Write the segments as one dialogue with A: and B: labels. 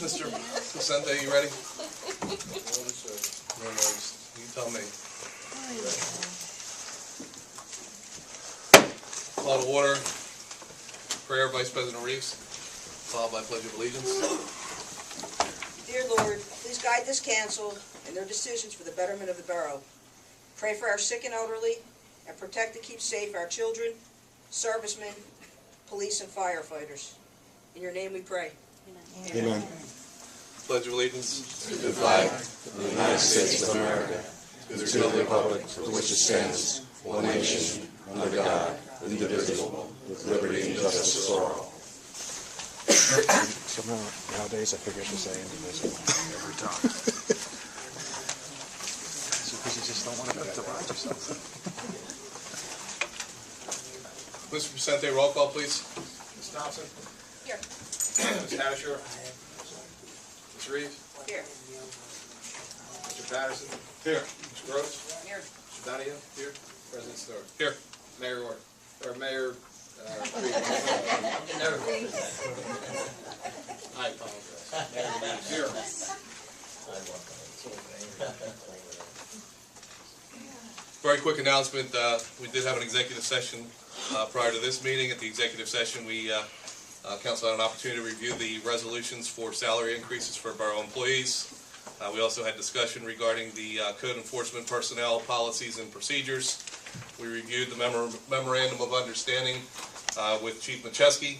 A: Mr. Vicente, you ready? No worries. You tell me. Call to order. Prayer, Vice President Reeves, followed by Pledge of Allegiance.
B: Dear Lord, please guide this council in their decisions for the betterment of the borough. Pray for our sick and elderly, and protect and keep safe our children, servicemen, police, and firefighters. In your name we pray.
C: Amen. Amen.
A: Pledge of Allegiance
C: To the flag of the United States of America, to the republic for which it stands, one nation, under God, indivisible, with liberty and justice for all.
D: Somehow nowadays I forget to say indivisible every time. Because you just don't want to divide yourself.
A: Mr. Vicente, roll call, please.
E: Ms. Thompson?
B: Here.
E: Ms. Hatcher? Ms. Reeves?
B: Here.
E: Mr. Patterson?
A: Here.
E: Ms. Gross?
B: Here.
E: Mr. Donahue? Here. President Stewart?
A: Here.
E: Mayor Orr? Or Mayor... I apologize. Here.
A: Very quick announcement. We did have an executive session prior to this meeting. At the executive session, we council had an opportunity to review the resolutions for salary increases for borough employees. We also had discussion regarding the code enforcement personnel policies and procedures. We reviewed the memorandum of understanding with Chief Macheski.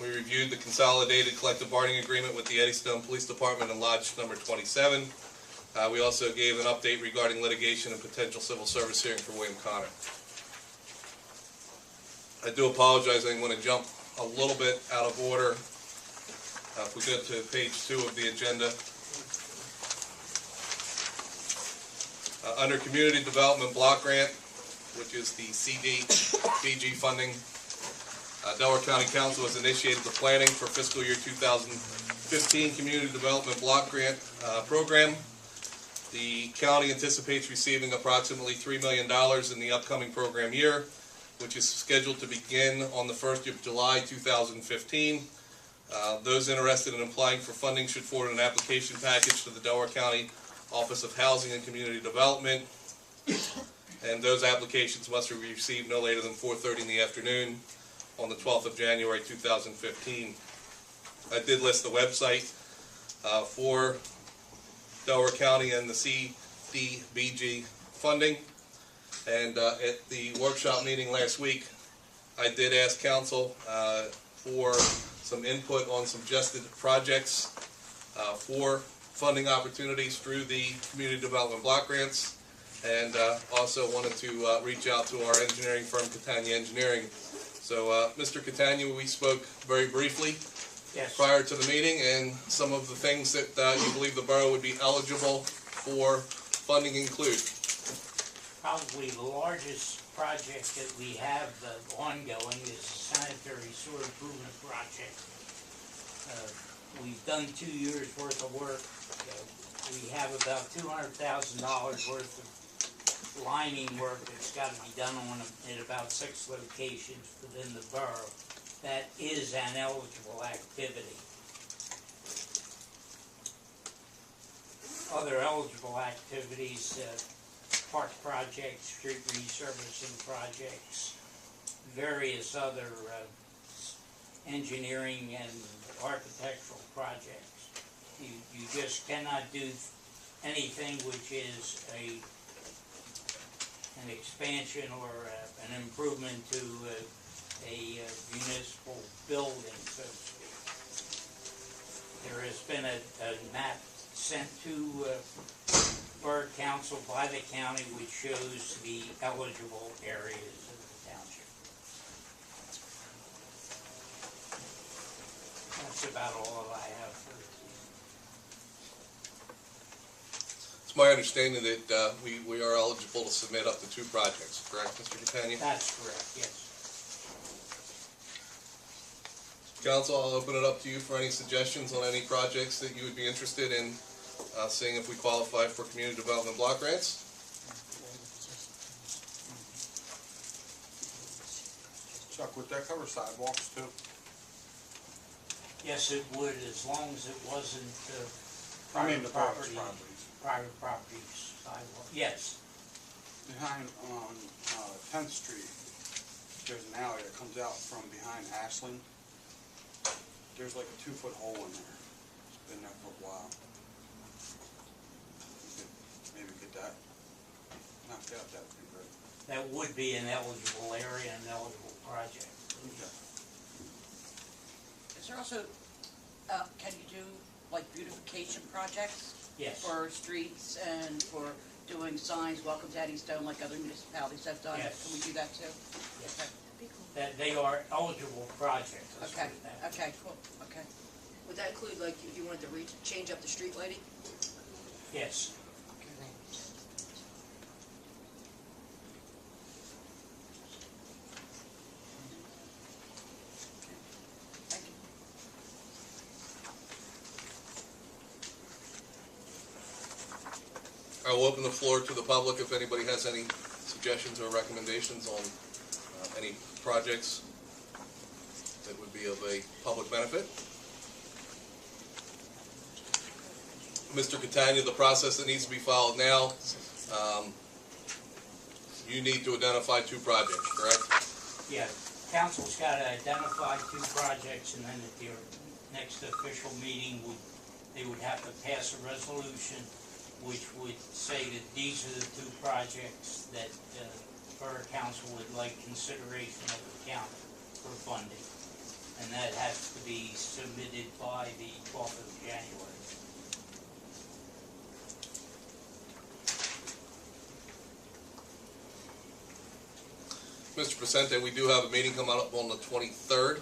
A: We reviewed the consolidated collective bargaining agreement with the Eddystone Police Department and Lodge number 27. We also gave an update regarding litigation and potential civil service hearing for William Connor. I do apologize, I'm going to jump a little bit out of order. If we go to page 2 of the agenda. Under Community Development Block Grant, which is the CDBG funding, Delaware County Council has initiated the planning for fiscal year 2015 Community Development Block Grant program. The county anticipates receiving approximately $3 million in the upcoming program year, which is scheduled to begin on the 1st of July 2015. Those interested in applying for funding should forward an application package to the Delaware County Office of Housing and Community Development, and those applications must be received no later than 4:30 in the afternoon on the 12th of January 2015. I did list the website for Delaware County and the CDBG funding, and at the workshop meeting last week I did ask council for some input on suggested projects for funding opportunities through the Community Development Block Grants, and also wanted to reach out to our engineering firm, Catania Engineering. So, Mr. Catania, we spoke very briefly prior to the meeting, and some of the things that you believe the borough would be eligible for funding include.
F: Probably the largest project that we have ongoing is the sanitary sewer improvement project. We've done 2 years worth of work. We have about $200,000 worth of lining work that's got to be done in about 6 locations within the borough. That is an eligible activity. Other eligible activities, park projects, street resurfacing projects, various other engineering and architectural projects. You just cannot do anything which is an expansion or an improvement to a municipal building, so to speak. There has been a map sent to Borough Council by the county which shows the eligible areas of the township. That's about all that I have for this evening.
A: It's my understanding that we are eligible to submit up to 2 projects, correct, Mr. Catania?
F: That's correct, yes.
A: Council, I'll open it up to you for any suggestions on any projects that you would be interested in seeing if we qualify for community development block grants.
G: Chuck, would that cover sidewalks too?
F: Yes, it would, as long as it wasn't
G: I mean,
F: private
G: the borough's
F: property.
G: properties.
F: Private properties, sidewalk, yes,
G: Behind, on 10th Street, there's an alley that comes out from behind Ashland. There's like a 2-foot hole in there. It's been there for a while. You could maybe get that knocked out, that would be great.
F: that would be an eligible area, an eligible project.
G: Okay.
H: Is there also, can you do like beautification projects?
F: Yes.
H: For streets and for doing signs, welcome to Eddystone, like other municipalities have done?
F: Yes.
H: Can we do that too?
F: Yes.
H: Okay.
F: That they are eligible projects, let's put
H: Okay,
F: it that way.
H: okay, cool, okay.
B: Would that include, like, if you wanted to change up the street lighting?
F: Yes,
H: Thank you.
A: I will open the floor to the public if anybody has any suggestions or recommendations on any projects that would be of a public benefit. Mr. Catania, the process that needs to be followed now, you need to identify 2 projects, correct?
F: yeah, council's gotta identify 2 projects, and then at their next official meeting, they would have to pass a resolution which would say that these are the 2 projects that Borough Council would like consideration of the county for funding. And that has to be submitted by the 12th of January.
A: Mr. Pacente, we do have a meeting coming up on the 23rd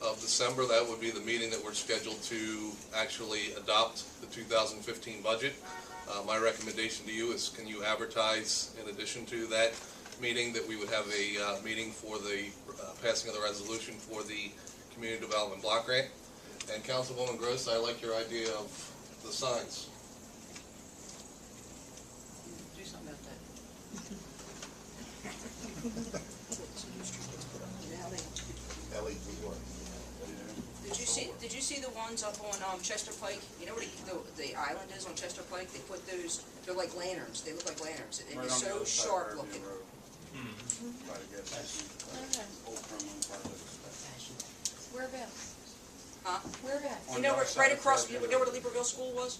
A: of December. That would be the meeting that we're scheduled to actually adopt the 2015 budget. My recommendation to you is, can you advertise in addition to that meeting that we would have a meeting for the passing of the resolution for the Community Development Block Grant? And Councilwoman Gross, I like your idea of the signs.
H: Do something about that.
B: Did you see the ones up on Chester Pike? You know where the island is on Chester Pike? They put those, they're like lanterns, they look like lanterns, and
G: Right
B: they're
G: on the
B: so
G: other side of
B: sharp
G: Fairview
B: looking.
G: Road. Try to get some old criminal projects.
H: Whereabouts?
B: Huh?
H: Whereabouts?
G: On
B: You know
G: the
B: where,
G: other
B: right
G: side of
B: across, you
G: Fairview
B: know where
G: Road.
B: the Lieberville School was?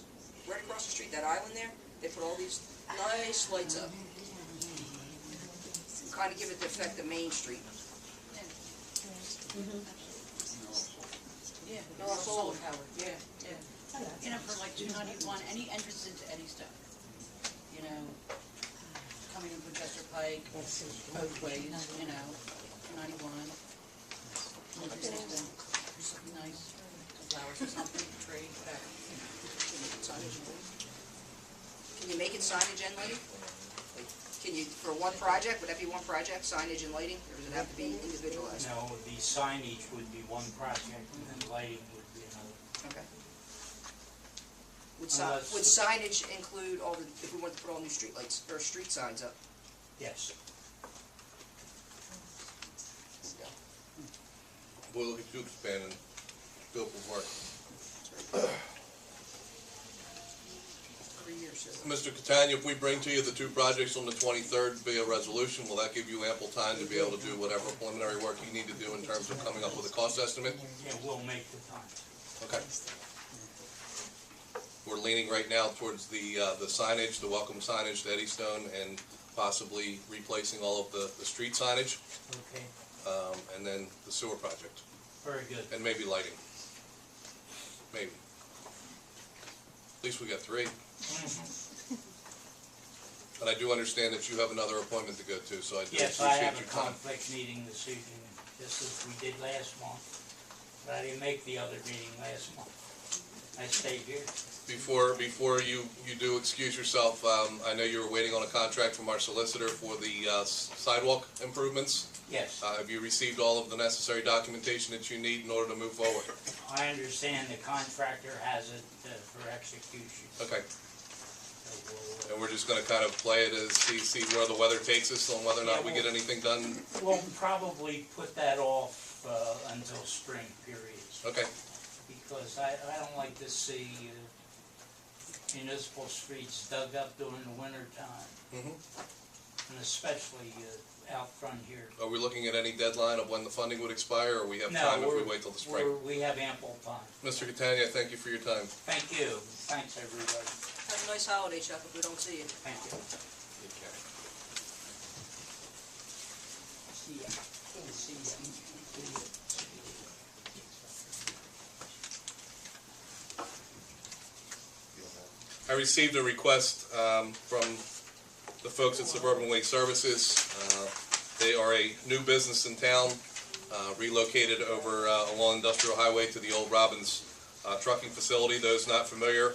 B: Right across the street, that island there, they put all these nice lights up. Kind of give it the effect of Main Street.
H: Yeah,
B: No,
H: no, solar
B: solar.
H: power, yeah, yeah. You know, for like 291, any entrance into Eddystone, you know, coming in from Chester Pike, both ways, you know, 291. Something nice, some flowers or something, tree, whatever.
B: Can you make it signage and lighting? Like, can you, for one project, would that be one project, signage and lighting, or does it have to be individualized?
F: No, the signage would be one project, and then lighting would be another.
B: Okay.
F: Unless-
B: Would signage include all the, if we wanted to put all new street lights, or street signs up?
F: Yes,
A: We'll look at you expand and scope of work.
B: 3 years, so.
A: Mr. Catania, if we bring to you the 2 projects on the 23rd via resolution, will that give you ample time to be able to do whatever preliminary work you need to do in terms of coming up with a cost estimate?
F: yeah, we'll make the time.
A: Okay. We're leaning right now towards the signage, the welcome signage to Eddystone, and possibly replacing all of the street signage,
F: Okay,
A: and then the sewer project,
F: very good.
A: and maybe lighting. Maybe. At least we got 3. And I do understand that you have another appointment to go to, so I do
F: Yes, I
A: appreciate
F: have a
A: your time.
F: conflict meeting this evening, just as we did last month. But I didn't make the other meeting last month. I stayed here.
A: Before you do excuse yourself, I know you were waiting on a contract from our solicitor for the sidewalk improvements.
F: Yes,
A: Have you received all of the necessary documentation that you need in order to move forward?
F: I understand the contractor has it for execution.
A: Okay,
F: So we'll,
A: and we're just gonna kind of play it as see where the weather takes us on whether or not we get anything done.
F: we'll probably put that off until spring periods.
A: Okay,
F: because I don't like to see municipal streets dug up during the winter time, and especially out front here.
A: Are we looking at any deadline of when the funding would expire, or we have time if we wait till the spring?
F: We have ample time.
A: Mr. Catania, thank you for your time.
F: Thank you. Thanks, everybody.
B: Have a nice holiday, Chuck, if we don't see you.
F: Thank you. See ya. See ya.
A: I received a request from the folks at Suburban Waste Services. They are a new business in town, relocated over along Industrial Highway to the old Robbins trucking facility. Those not familiar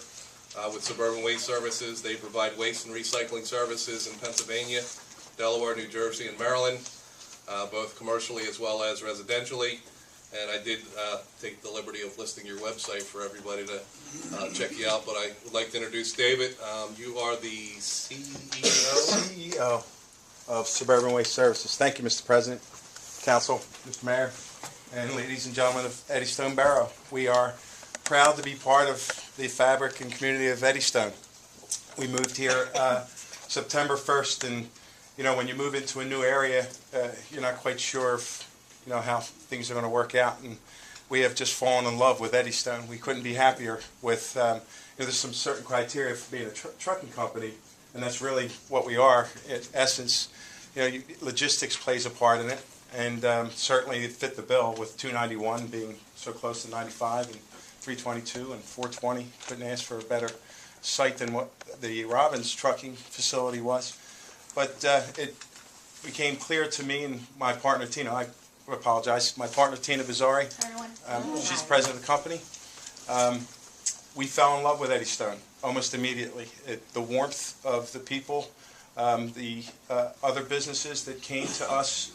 A: with Suburban Waste Services, they provide waste and recycling services in Pennsylvania, Delaware, New Jersey, and Maryland, both commercially as well as residentially. And I did take the liberty of listing your website for everybody to check you out, but I would like to introduce David. You are the CEO?
I: CEO of Suburban Waste Services. Thank you, Mr. President, Council, Mr. Mayor, and ladies and gentlemen of Eddystone Borough. We are proud to be part of the fabric and community of Eddystone. We moved here September 1st, and you know, when you move into a new area, you're not quite sure if you know how things are going to work out, and we have just fallen in love with Eddystone. We couldn't be happier with, you know, there's some certain criteria for being a trucking company, and that's really what we are. In essence, you know, logistics plays a part in it, and certainly it fit the bill with 291 being so close to 95, and 322 and 420. Couldn't ask for a better site than what the Robbins trucking facility was. But it became clear to me and my partner Tina, I apologize, my partner Tina Bizzari, she's president of the company. We fell in love with Eddystone almost immediately. The warmth of the people, the other businesses that came to us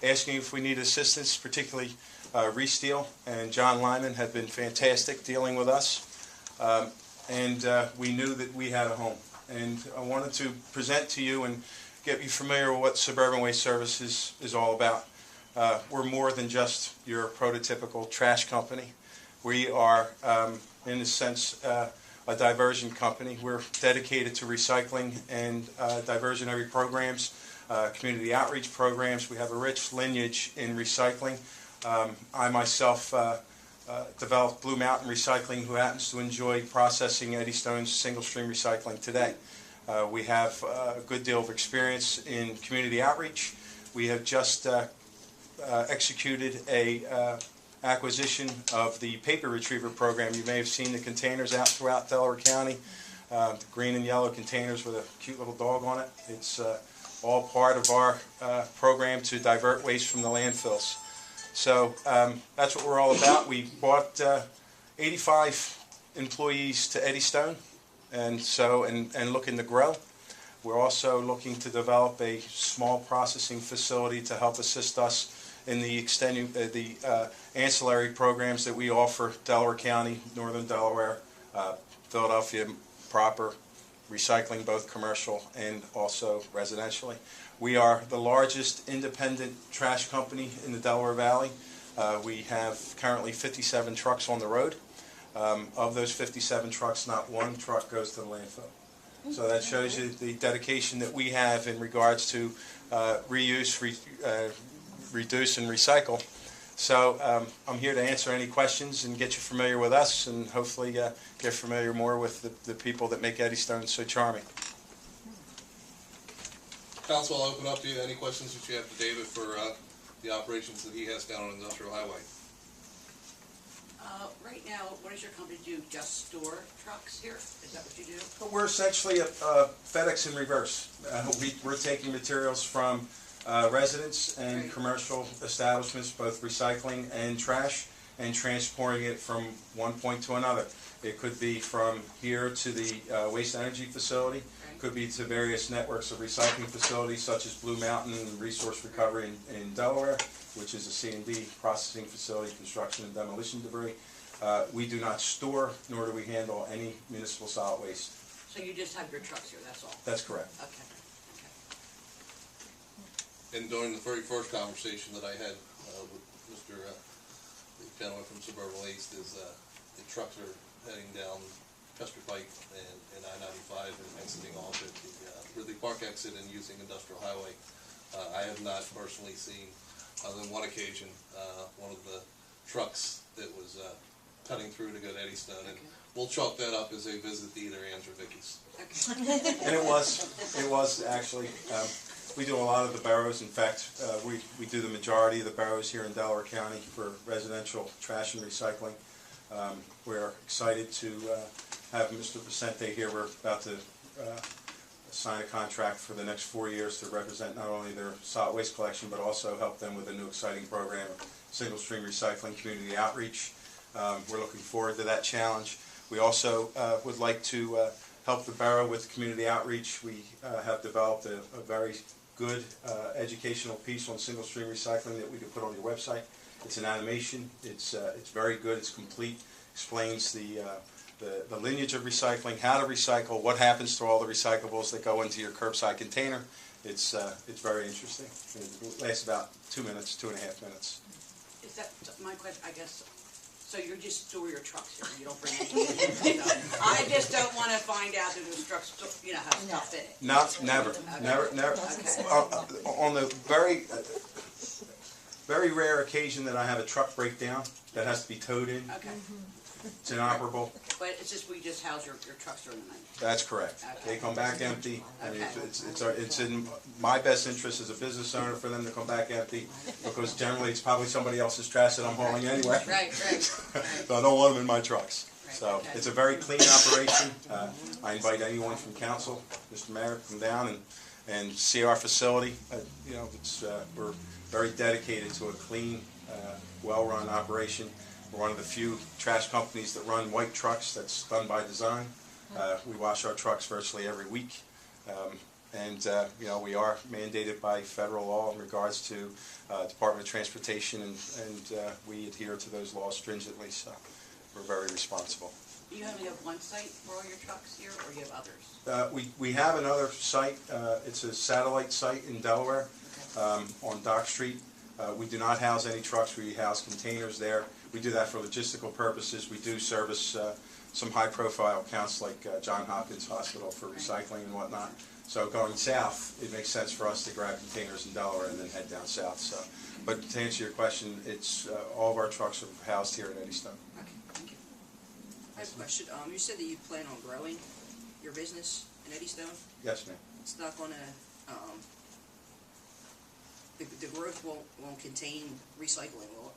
I: asking if we needed assistance, particularly Resteel and John Lyman had been fantastic dealing with us, and we knew that we had a home. And I wanted to present to you and get you familiar with what Suburban Waste Services is all about. We're more than just your prototypical trash company. We are, in a sense, a diversion company. We're dedicated to recycling and diversionary programs, community outreach programs. We have a rich lineage in recycling. I myself developed Blue Mountain Recycling, who happens to enjoy processing Eddystone's single-stream recycling today. We have a good deal of experience in community outreach. We have just executed a acquisition of the paper retriever program. You may have seen the containers out throughout Delaware County, the green and yellow containers with a cute little dog on it. It's all part of our program to divert waste from the landfills. So that's what we're all about. We brought 85 employees to Eddystone, and looking to grow. We're also looking to develop a small processing facility to help assist us in the ancillary programs that we offer Delaware County, Northern Delaware, Philadelphia proper, recycling both commercial and also residentially. We are the largest independent trash company in the Delaware Valley. We have currently 57 trucks on the road. Of those 57 trucks, not one truck goes to the landfill. So that shows you the dedication that we have in regards to reuse, reduce, and recycle. So I'm here to answer any questions and get you familiar with us, and hopefully get familiar more with the people that make Eddystone so charming.
A: Council, I'll open up to you. Any questions that you have for David for the operations that he has down on Industrial Highway?
H: Right now, what does your company do? Just store trucks here? Is that what you do?
I: But we're essentially a FedEx in reverse. We're taking materials from residents and commercial establishments, both recycling and trash, and transporting it from one point to another. It could be from here to the waste energy facility. It could be to various networks of recycling facilities such as Blue Mountain Resource Recovery in Delaware, which is a C&D processing facility, construction and demolition debris. We do not store, nor do we handle any municipal solid waste.
H: So you just have your trucks here, that's all?
I: That's correct.
H: Okay.
A: And during the very first conversation that I had with Mr. the gentleman from Suburban Waste is the trucks are heading down Custer Pike and I-95 and exiting off at the Ridley Park exit and using Industrial Highway. I have not personally seen, other than one occasion, one of the trucks that was cutting through to go to Eddystone, and we'll chalk that up as a visit to either Ann's or Vicky's.
I: And it was actually, we do a lot of the boroughs. In fact, we do the majority of the boroughs here in Delaware County for residential trash and recycling. We're excited to have Mr. Vicente here. We're about to sign a contract for the next 4 years to represent not only their solid waste collection, but also help them with a new exciting program of single stream recycling community outreach. We're looking forward to that challenge. We also would like to help the borough with community outreach. We have developed a very good educational piece on single stream recycling that we can put on your website. It's an animation. It's very good. It's complete. Explains the lineage of recycling, how to recycle, what happens to all the recyclables that go into your curbside container. It's very interesting. It lasts about 2 minutes, 2.5 minutes.
H: Is that my question, I guess? So you just store your trucks here, you don't bring anything? I just don't want to find out that those trucks, have stuff in it.
I: Never.
H: Okay.
I: On the very rare occasion that I have a truck breakdown that has to be towed in,
H: Okay,
I: it's inoperable.
H: but it's just, we just house your trucks during the night?
I: That's correct.
H: Okay.
I: They come back empty. I mean,
H: Okay.
I: it's in my best interest as a business owner for them to come back empty, because generally it's probably somebody else's trash that I'm hauling anyway.
H: Right.
I: So I don't want them in my trucks.
H: Right,
I: So
H: okay.
I: it's a very clean operation. I invite anyone from council, Mr. Mayor, to come down and see our facility. We're very dedicated to a clean, well-run operation. We're one of the few trash companies that run white trucks. That's done by design. We wash our trucks virtually every week. We are mandated by federal law in regards to Department of Transportation, and we adhere to those laws stringently, so we're very responsible.
H: You only have one site for all your trucks here, or you have others?
I: We have another site. It's a satellite site in Delaware on Dock Street. We do not house any trucks. We house containers there. We do that for logistical purposes. We do service some high-profile accounts like John Hopkins Hospital for recycling and whatnot. So going south, it makes sense for us to grab containers in Delaware and then head down south. So, but to answer your question, it's all of our trucks are housed here at Eddystone.
H: Okay, thank you.
B: I have a question. You said that you plan on growing your business in Eddystone.
I: Yes, ma'am.
B: It's not going to, the growth won't contain recycling, will it?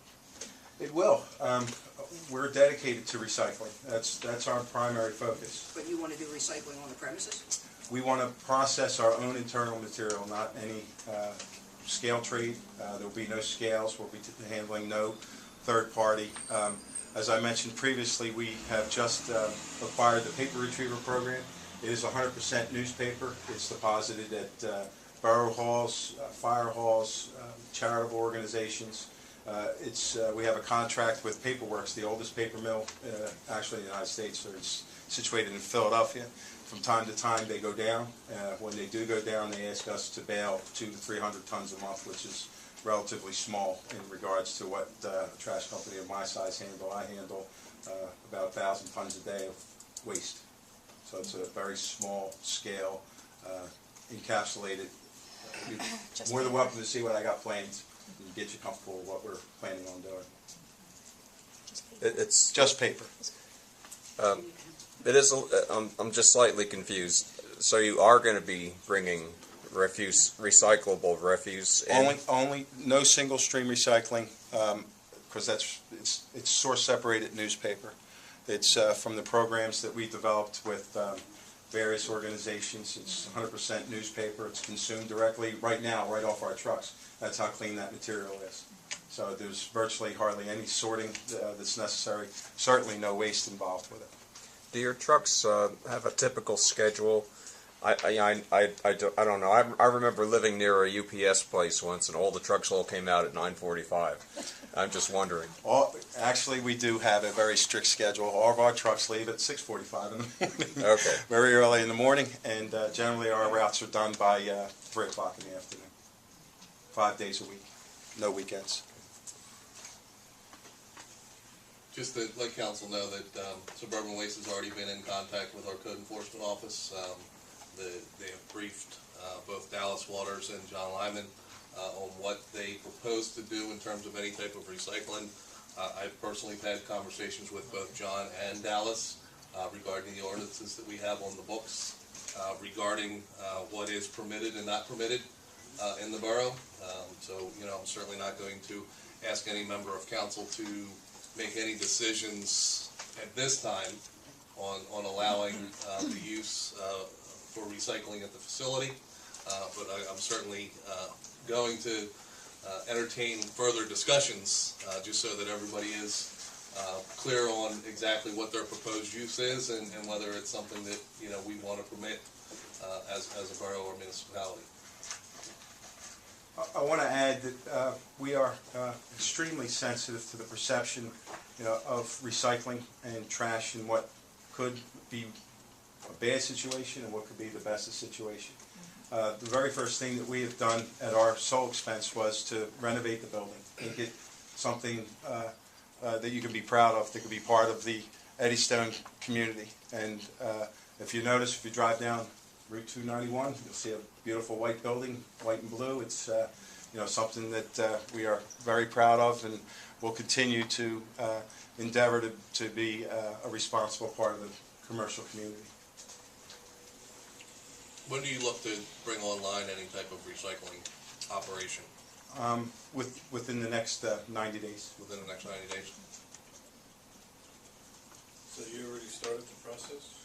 I: It will. We're dedicated to recycling. That's our primary focus.
B: But you want to do recycling on the premises?
I: We want to process our own internal material, not any scale trade. There will be no scales. We'll be handling no third party. As I mentioned previously, we have just acquired the paper retriever program. It is 100% newspaper. It's deposited at borough halls, fire halls, charitable organizations. We have a contract with Paperworks, the oldest paper mill actually in the United States. So it's situated in Philadelphia. From time to time they go down. When they do go down, they ask us to bale 200 to 300 tons a month, which is relatively small in regards to what a trash company of my size handle. I handle about 1,000 tons a day of waste. So it's a very small scale, encapsulated. You're more than welcome to see what I got planned and get you comfortable with what we're planning on doing.
J: It's
I: Just paper.
J: It is. I'm just slightly confused. So you are going to be bringing refuse, recyclable refuse in?
I: Only no single stream recycling, because it's source separated newspaper. It's from the programs that we developed with various organizations. It's 100% newspaper. It's consumed directly right now, right off our trucks. That's how clean that material is. So there's virtually hardly any sorting that's necessary. Certainly no waste involved with it.
J: Do your trucks have a typical schedule? I don't know. I remember living near a UPS place once, and all the trucks all came out at 9:45. I'm just wondering.
I: Actually, we do have a very strict schedule. All of our trucks leave at 6:45 in the morning.
J: Okay.
I: Very early in the morning, and generally our routes are done by 3 o'clock in the afternoon. 5 days a week, no weekends.
A: Just to let council know that Suburban Waste has already been in contact with our code enforcement office. They have briefed both Dallas Waters and John Lyman on what they propose to do in terms of any type of recycling. I've personally had conversations with both John and Dallas regarding the ordinances that we have on the books, regarding what is permitted and not permitted in the borough. So, you know, I'm certainly not going to ask any member of council to make any decisions at this time on allowing the use for recycling at the facility. But I'm certainly going to entertain further discussions just so that everybody is clear on exactly what their proposed use is and whether it's something that, you know, we want to permit as a borough or municipality.
I: I want to add that we are extremely sensitive to the perception, you know, of recycling and trash and what could be a bad situation and what could be the best situation. The very first thing that we have done at our sole expense was to renovate the building, make it something that you can be proud of, that can be part of the Eddystone community. And if you notice, if you drive down Route 291, you'll see a beautiful white building, white and blue. It's you know, something that we are very proud of, and will continue to endeavor to be a responsible part of the commercial community.
A: When do you look to bring online any type of recycling operation?
I: Within the next 90 days.
A: Within the next 90 days?
C: So you already started the process?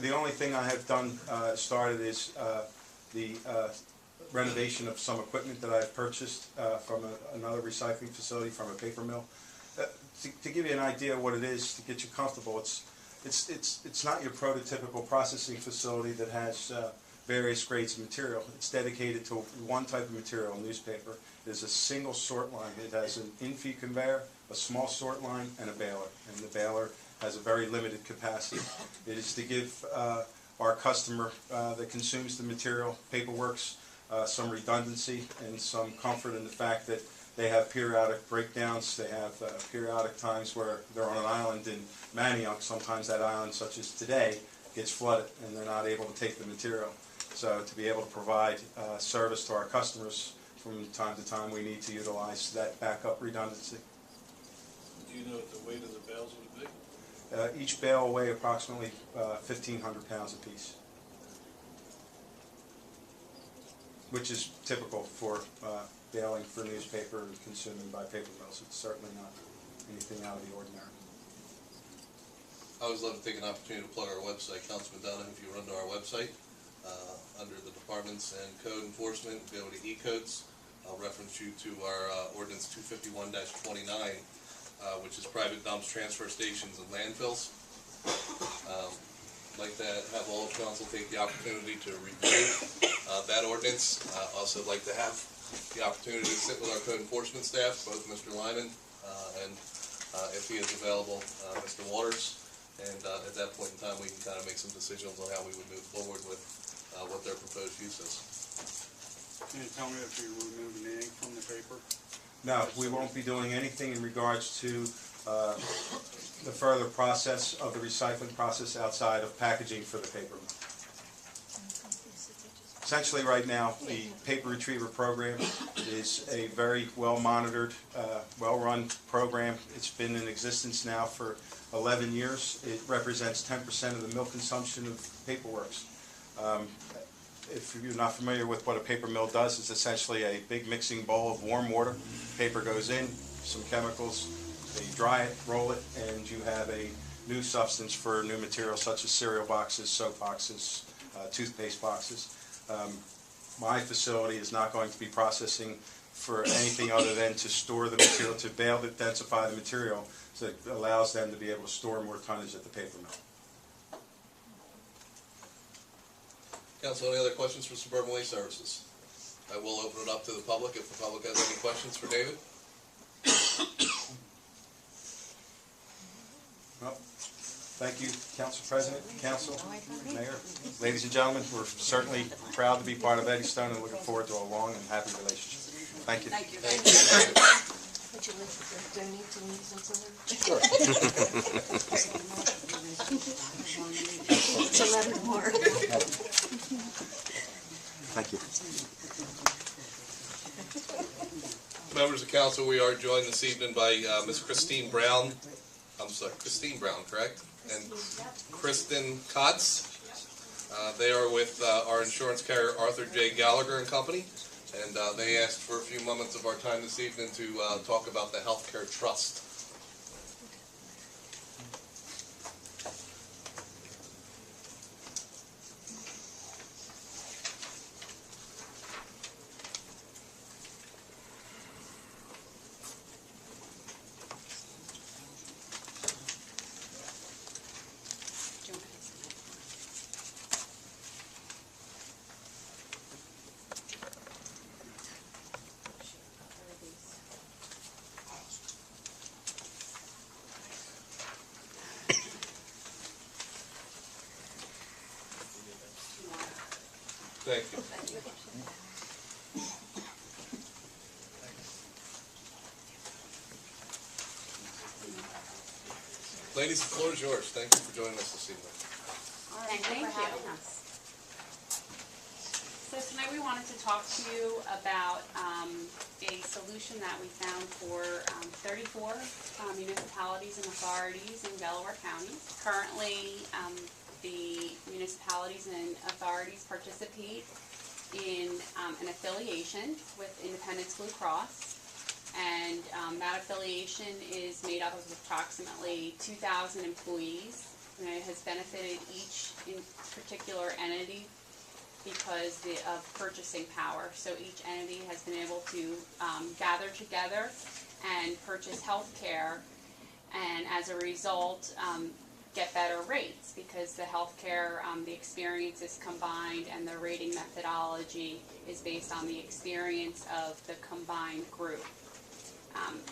I: The only thing I have done, started, is the renovation of some equipment that I have purchased from another recycling facility, from a paper mill. To give you an idea of what it is, to get you comfortable, it's not your prototypical processing facility that has various grades of material. It's dedicated to one type of material, newspaper. It is a single sort line. It has an in-feed conveyor, a small sort line, and a baler. And the baler has a very limited capacity. It is to give our customer that consumes the material, paperworks, some redundancy and some comfort in the fact that they have periodic breakdowns. They have periodic times where they're on an island in Manioc. Sometimes that island, such as today, gets flooded and they're not able to take the material. So to be able to provide service to our customers from time to time, we need to utilize that backup redundancy.
C: Do you know what the weight of the bales would be?
I: Each bale will weigh approximately 1,500 pounds apiece, which is typical for baling for newspaper and consuming by paper mills. It's certainly not anything out of the ordinary.
A: I always love to take an opportunity to plug our website. Councilman Dunham, if you run to our website, under the departments and code enforcement, go to E-codes. I'll reference you to our ordinance 251-29, which is private dumps, transfer stations, and landfills. I'd like to have all of council take the opportunity to review that ordinance. Also like to have the opportunity to sit with our code enforcement staff, both Mr. Lyman and, if he is available, Mr. Waters. And at that point in time, we can kind of make some decisions on how we would move forward with what their proposed use is.
G: Can you tell me if you removed the ink from the paper?
I: No, we won't be doing anything in regards to the further process of the recycling process outside of packaging for the paper mill. Essentially, right now, the paper retriever program is a very well-monitored, well-run program. It's been in existence now for 11 years. It represents 10% of the mill consumption of Paperworks. If you're not familiar with what a paper mill does, it's essentially a big mixing bowl of warm water. Paper goes in, some chemicals, they dry it, roll it, and you have a new substance for new material such as cereal boxes, soap boxes, toothpaste boxes. My facility is not going to be processing for anything other than to store the material, to bale to densify the material, so it allows them to be able to store more tonnage at the paper mill.
A: Council, any other questions for Suburban Waste Services? I will open it up to the public if the public has any questions for David.
I: Well, thank you, Council President, Council, Mayor, ladies and gentlemen. We're certainly proud to be part of Eddystone and looking forward to a long and happy relationship. Thank you.
H: Thank you.
B: Would you like to donate to Ladies and Children?
I: Sure.
B: It's 11 more.
I: Thank you.
A: Members of council, we are joined this evening by Ms. Christine Brown, correct? And Kristen Kotz. They are with our insurance carrier Arthur J. Gallagher and Company, and they asked for a few moments of our time this evening to talk about the healthcare trust. Thank you. Ladies, the floor is yours. Thank you for joining us this evening.
K: All right, thank you for having us. So tonight we wanted to talk to you about a solution that we found for 34 municipalities and authorities in Delaware County. Currently, the municipalities and authorities participate in an affiliation with Independence Blue Cross, and that affiliation is made up of approximately 2,000 employees, and it has benefited each in particular entity because of purchasing power. So each entity has been able to gather together and purchase health care, and as a result, get better rates because the healthcare, the experience is combined, and the rating methodology is based on the experience of the combined group.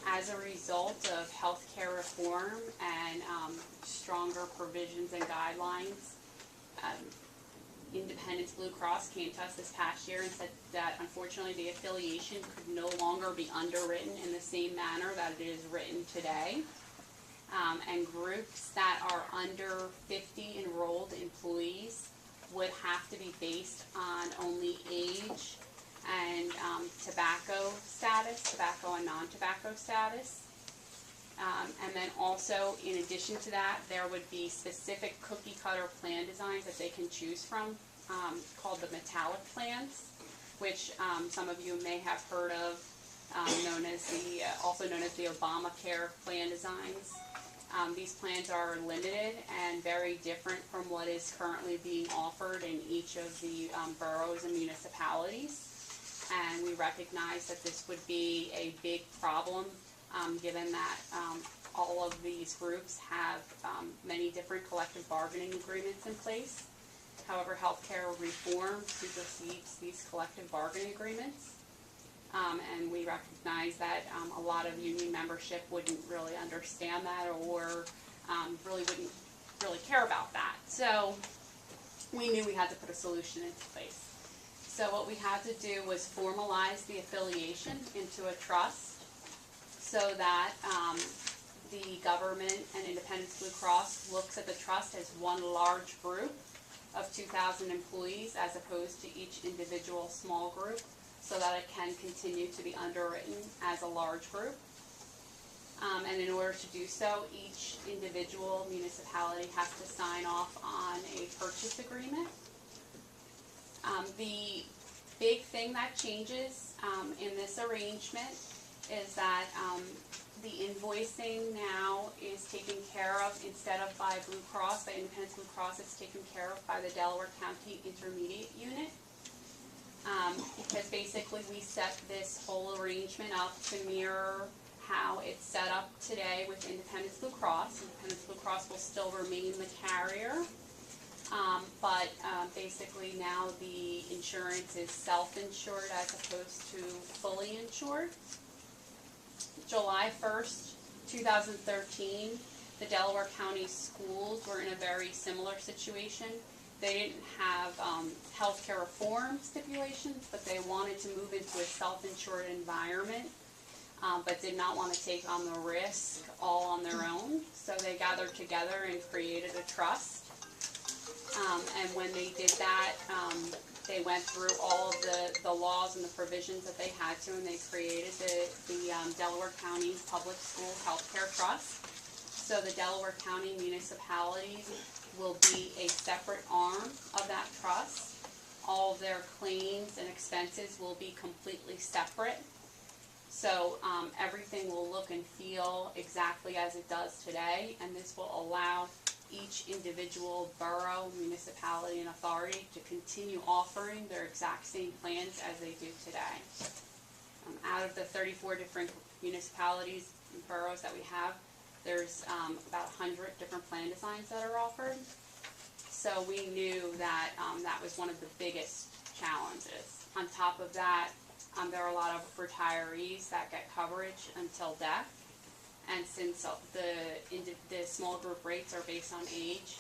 K: As a result of healthcare reform and stronger provisions and guidelines, Independence Blue Cross came to us this past year and said that unfortunately the affiliation could no longer be underwritten in the same manner that it is written today. And groups that are under 50 enrolled employees would have to be based on only age and tobacco and non-tobacco status. And then also, in addition to that, there would be specific cookie cutter plan designs that they can choose from, called the metallic plans, which some of you may have heard of, also known as the Obamacare plan designs. These plans are limited and very different from what is currently being offered in each of the boroughs and municipalities. And we recognize that this would be a big problem given that all of these groups have many different collective bargaining agreements in place. However, healthcare reform supersedes these collective bargaining agreements. And we recognize that a lot of union membership wouldn't really understand that or wouldn't really care about that. So we knew we had to put a solution into place. So what we had to do was formalize the affiliation into a trust so that the government and Independence Blue Cross looks at the trust as one large group of 2,000 employees as opposed to each individual small group, so that it can continue to be underwritten as a large group. And in order to do so, each individual municipality has to sign off on a purchase agreement. The big thing that changes in this arrangement is that the invoicing now is taken care of, instead of by Blue Cross, by Independence Blue Cross, it's taken care of by the Delaware County Intermediate Unit. Because basically we set this whole arrangement up to mirror how it's set up today with Independence Blue Cross. Independence Blue Cross will still remain the carrier, but basically now the insurance is self-insured as opposed to fully insured. July 1st, 2013, the Delaware County schools were in a very similar situation. They didn't have healthcare reform stipulations, but they wanted to move into a self-insured environment but did not want to take on the risk all on their own. So they gathered together and created a trust. And when they did that, they went through all of the laws and the provisions that they had to, and they created the Delaware County Public Schools Healthcare Trust. So the Delaware County municipalities will be a separate arm of that trust. All of their claims and expenses will be completely separate. So everything will look and feel exactly as it does today, and this will allow each individual borough, municipality, and authority to continue offering their exact same plans as they do today. Out of the 34 different municipalities and boroughs that we have, there's about 100 different plan designs that are offered. So we knew that that was one of the biggest challenges. On top of that, there are a lot of retirees that get coverage until death. And since the small group rates are based on age,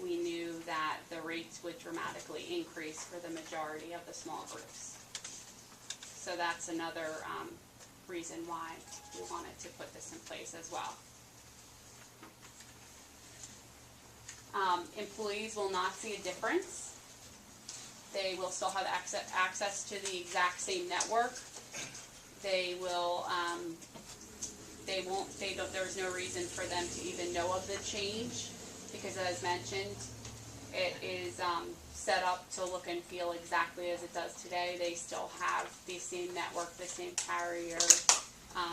K: we knew that the rates would dramatically increase for the majority of the small groups. So that's another reason why we wanted to put this in place as well. Employees will not see a difference. They will still have access to the exact same network. They will. There's no reason for them to even know of the change, because as mentioned, it is set up to look and feel exactly as it does today. They still have the same network, the same carrier.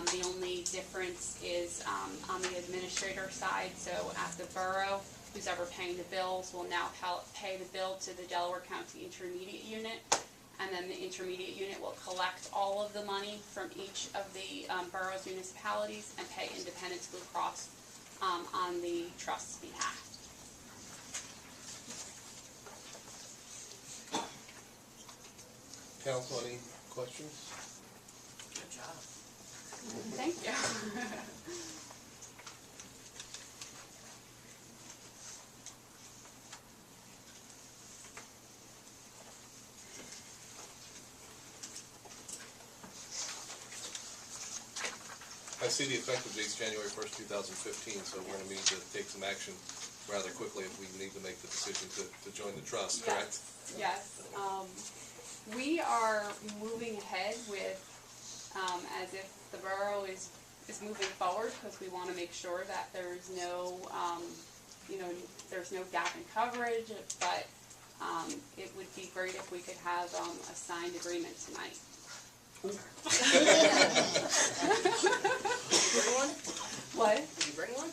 K: The only difference is on the administrator side. So at the borough, who's ever paying the bills will now pay the bill to the Delaware County Intermediate Unit. And then the intermediate unit will collect all of the money from each of the borough's municipalities and pay Independence Blue Cross on the trust's behalf.
A: Council, any questions?
H: Good job.
K: Thank you.
A: I see the effective date's January 1st, 2015, so we're going to need to take some action rather quickly if we need to make the decision to join the trust, correct?
K: Yes. We are moving ahead with as if the borough is moving forward, because we want to make sure that there's no, there's no gap in coverage, but it would be great if we could have a signed agreement tonight.
B: Did you bring one?
K: What?
B: Did you bring one?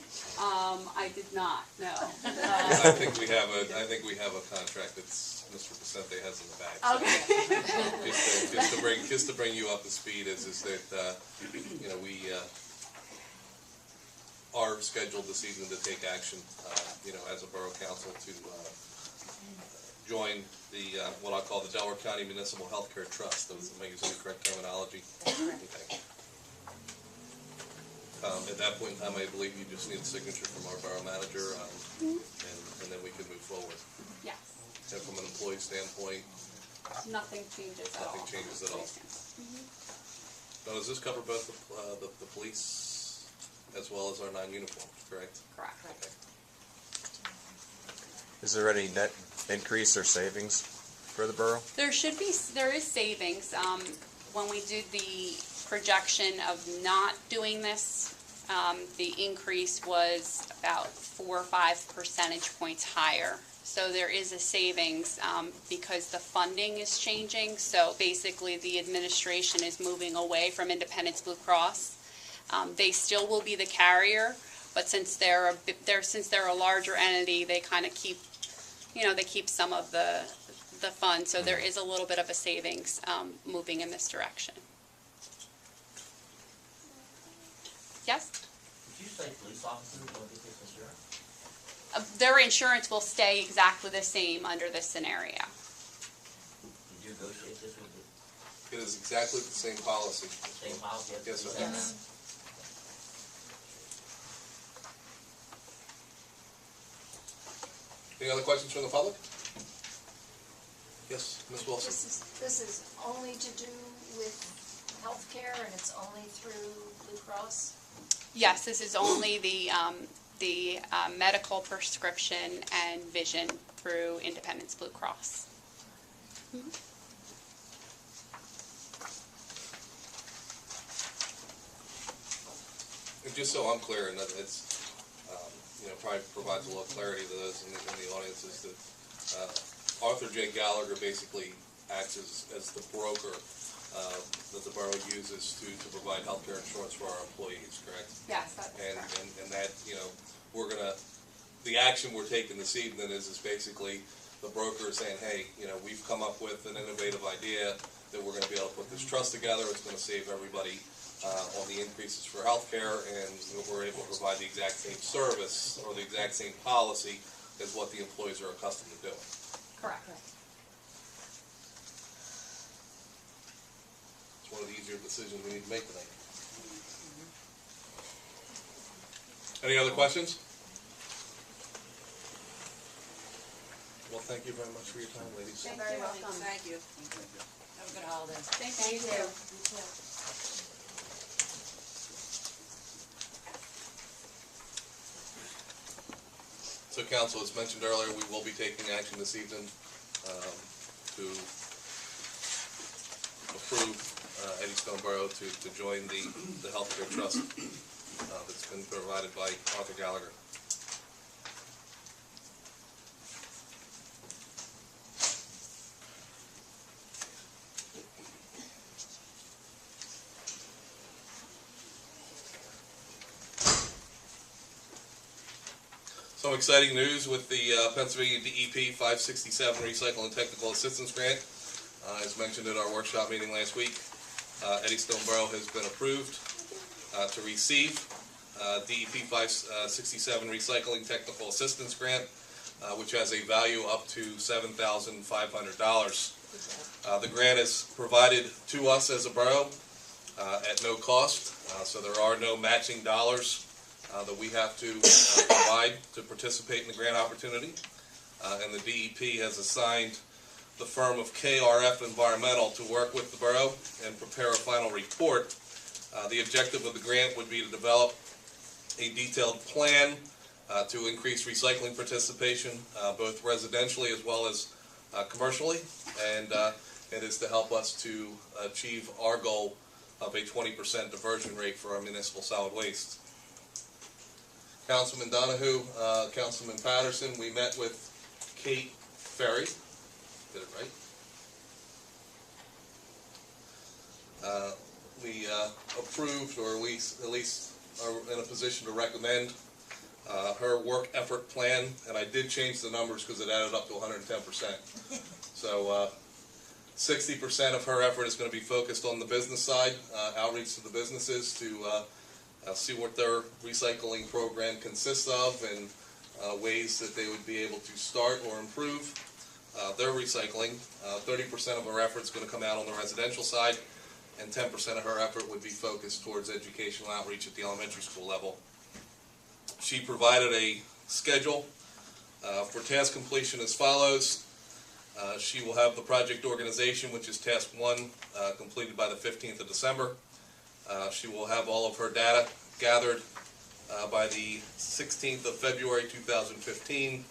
K: I did not, no.
A: I think we have a contract that Mr. Vicente has in the bag. So
K: Okay.
A: just to bring you up to speed is that we are scheduled this evening to take action, as a borough council to join the what I call the Delaware County Municipal Healthcare Trust. Those are using the correct terminology. Okay. At that point in time, I believe you just need a signature from our borough manager, and then we can move forward.
K: Yes.
A: And from an employee standpoint,
K: Nothing changes at all.
A: nothing changes at all. Now, does this cover both the police as well as our non-uniformed, correct?
K: Correct.
A: Okay.
J: Is there any net increase or savings for the borough?
K: There is savings. When we did the projection of not doing this, the increase was about 4 or 5 percentage points higher. So there is a savings because the funding is changing. So basically the administration is moving away from Independence Blue Cross. They still will be the carrier, but since they're a larger entity, they kind of keep, they keep some of the funds. So there is a little bit of a savings moving in this direction. Yes?
L: Did you say police officers will get this insurance?
K: Their insurance will stay exactly the same under this scenario.
L: Did you negotiate this with the
A: It is exactly the same policy.
L: same policy?
A: Yes, sir.
K: Yes.
A: Any other questions from the public? Yes, Ms. Wilson.
M: This is only to do with healthcare and it's only through Blue Cross?
K: Yes, this is only the medical, prescription, and vision through Independence Blue Cross.
A: And just so I'm clear, and that it's, probably provides a little clarity to those in the audience, is that Arthur J. Gallagher basically acts as the broker that the borough uses to provide healthcare insurance for our employees, correct?
K: Yes, that's correct.
A: And that, the action we're taking this evening is basically the broker saying, hey, we've come up with an innovative idea that we're going to be able to put this trust together. It's going to save everybody on the increases for healthcare, and we're able to provide the exact same service or the exact same policy as what the employees are accustomed to doing.
K: Correct.
A: It's one of the easier decisions we need to make tonight. Any other questions? Well, thank you very much for your time, ladies.
K: You're very welcome.
B: Thank you.
H: Have a good holiday.
K: Thank you.
A: So, council, as mentioned earlier, we will be taking action this evening to approve Eddystone Borough to join the healthcare trust that's been provided by Arthur Gallagher. Some exciting news with the Pennsylvania DEP 567 Recycle and Technical Assistance Grant. As mentioned at our workshop meeting last week, Eddystone Borough has been approved to receive DEP 567 Recycling Technical Assistance Grant, which has a value up to $7,500. The grant is provided to us as a borough at no cost, so there are no matching dollars that we have to provide to participate in the grant opportunity. And the DEP has assigned the firm of KRF Environmental to work with the borough and prepare a final report. The objective of the grant would be to develop a detailed plan to increase recycling participation, both residentially as well as commercially, and it is to help us to achieve our goal of a 20% diversion rate for our municipal solid waste. Councilman Donahue, Councilman Patterson, we met with Kate Ferry. Did it right? We approved, or at least are in a position to recommend her work effort plan, and I did change the numbers because it added up to 110%. So 60% of her effort is going to be focused on the business side, outreach to the businesses to see what their recycling program consists of and ways that they would be able to start or improve their recycling. 30% of her effort is going to come out on the residential side, and 10% of her effort would be focused towards educational outreach at the elementary school level. She provided a schedule for task completion as follows. She will have the project organization, which is task 1, completed by the 15th of December. She will have all of her data gathered by the 16th of February 2015.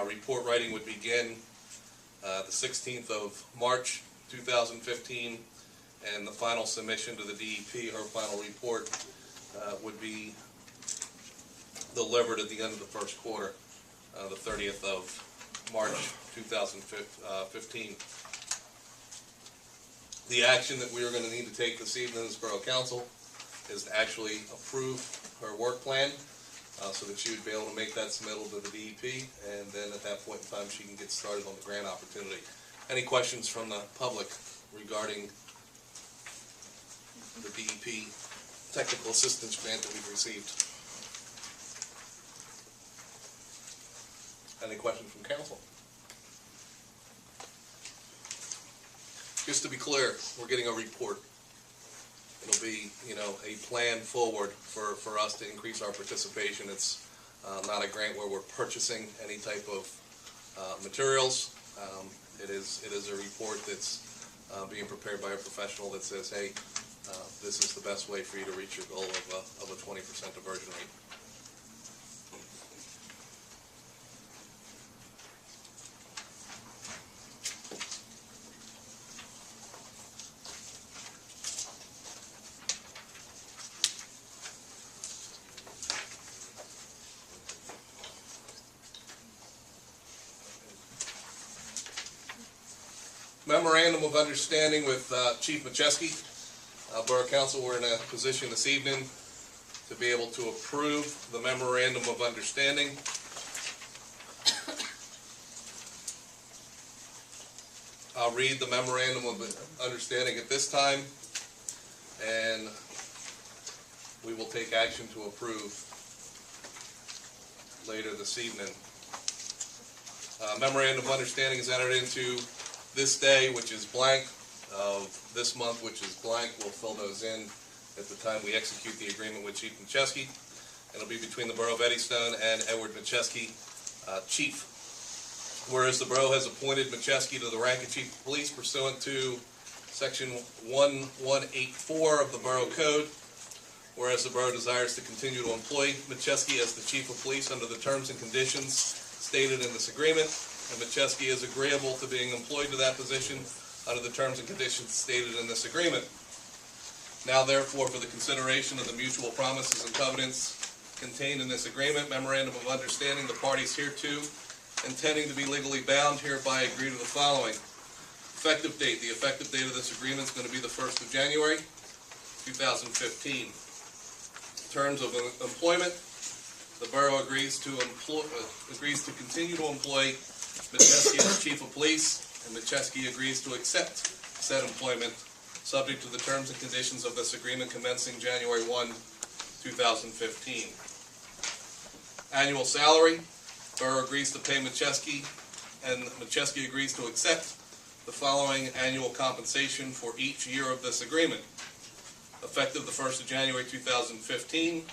A: Report writing would begin the 16th of March 2015, and the final submission to the DEP, her final report, would be delivered at the end of the first quarter, the 30th of March 2015. The action that we are going to need to take this evening as Borough Council is to actually approve her work plan so that she would be able to make that submittal to the DEP, and then at that point in time she can get started on the grant opportunity. Any questions from the public regarding the DEP technical assistance grant that we've received? Any questions from council? Just to be clear, we're getting a report. It'll be, a plan forward for us to increase our participation. It's not a grant where we're purchasing any type of materials. It is a report that's being prepared by a professional that says, hey, this is the best way for you to reach your goal of a 20% diversion rate. Memorandum of Understanding with Chief Macheski. Borough Council, we're in a position this evening to be able to approve the Memorandum of Understanding. I'll read the Memorandum of Understanding at this time, and we will take action to approve later this evening. Memorandum of Understanding is entered into this day, which is blank, of this month, which is blank. We'll fill those in at the time we execute the agreement with Chief Macheski. It'll be between the Borough of Eddystone and Edward Macheski, Chief. Whereas the Borough has appointed Macheski to the rank of Chief of Police pursuant to Section 1184 of the Borough Code. Whereas the Borough desires to continue to employ Macheski as the Chief of Police under the terms and conditions stated in this agreement, and Macheski is agreeable to being employed to that position under the terms and conditions stated in this agreement. Now therefore, for the consideration of the mutual promises and covenants contained in this agreement, Memorandum of Understanding, the parties hereto intending to be legally bound hereby agree to the following. Effective date. The effective date of this agreement is going to be the 1st of January, 2015. Terms of employment. The Borough agrees to continue to employ Macheski as Chief of Police, and Macheski agrees to accept said employment, subject to the terms and conditions of this agreement commencing January 1, 2015. Annual salary. Borough agrees to pay Macheski, and Macheski agrees to accept the following annual compensation for each year of this agreement. Effective the 1st of January 2015,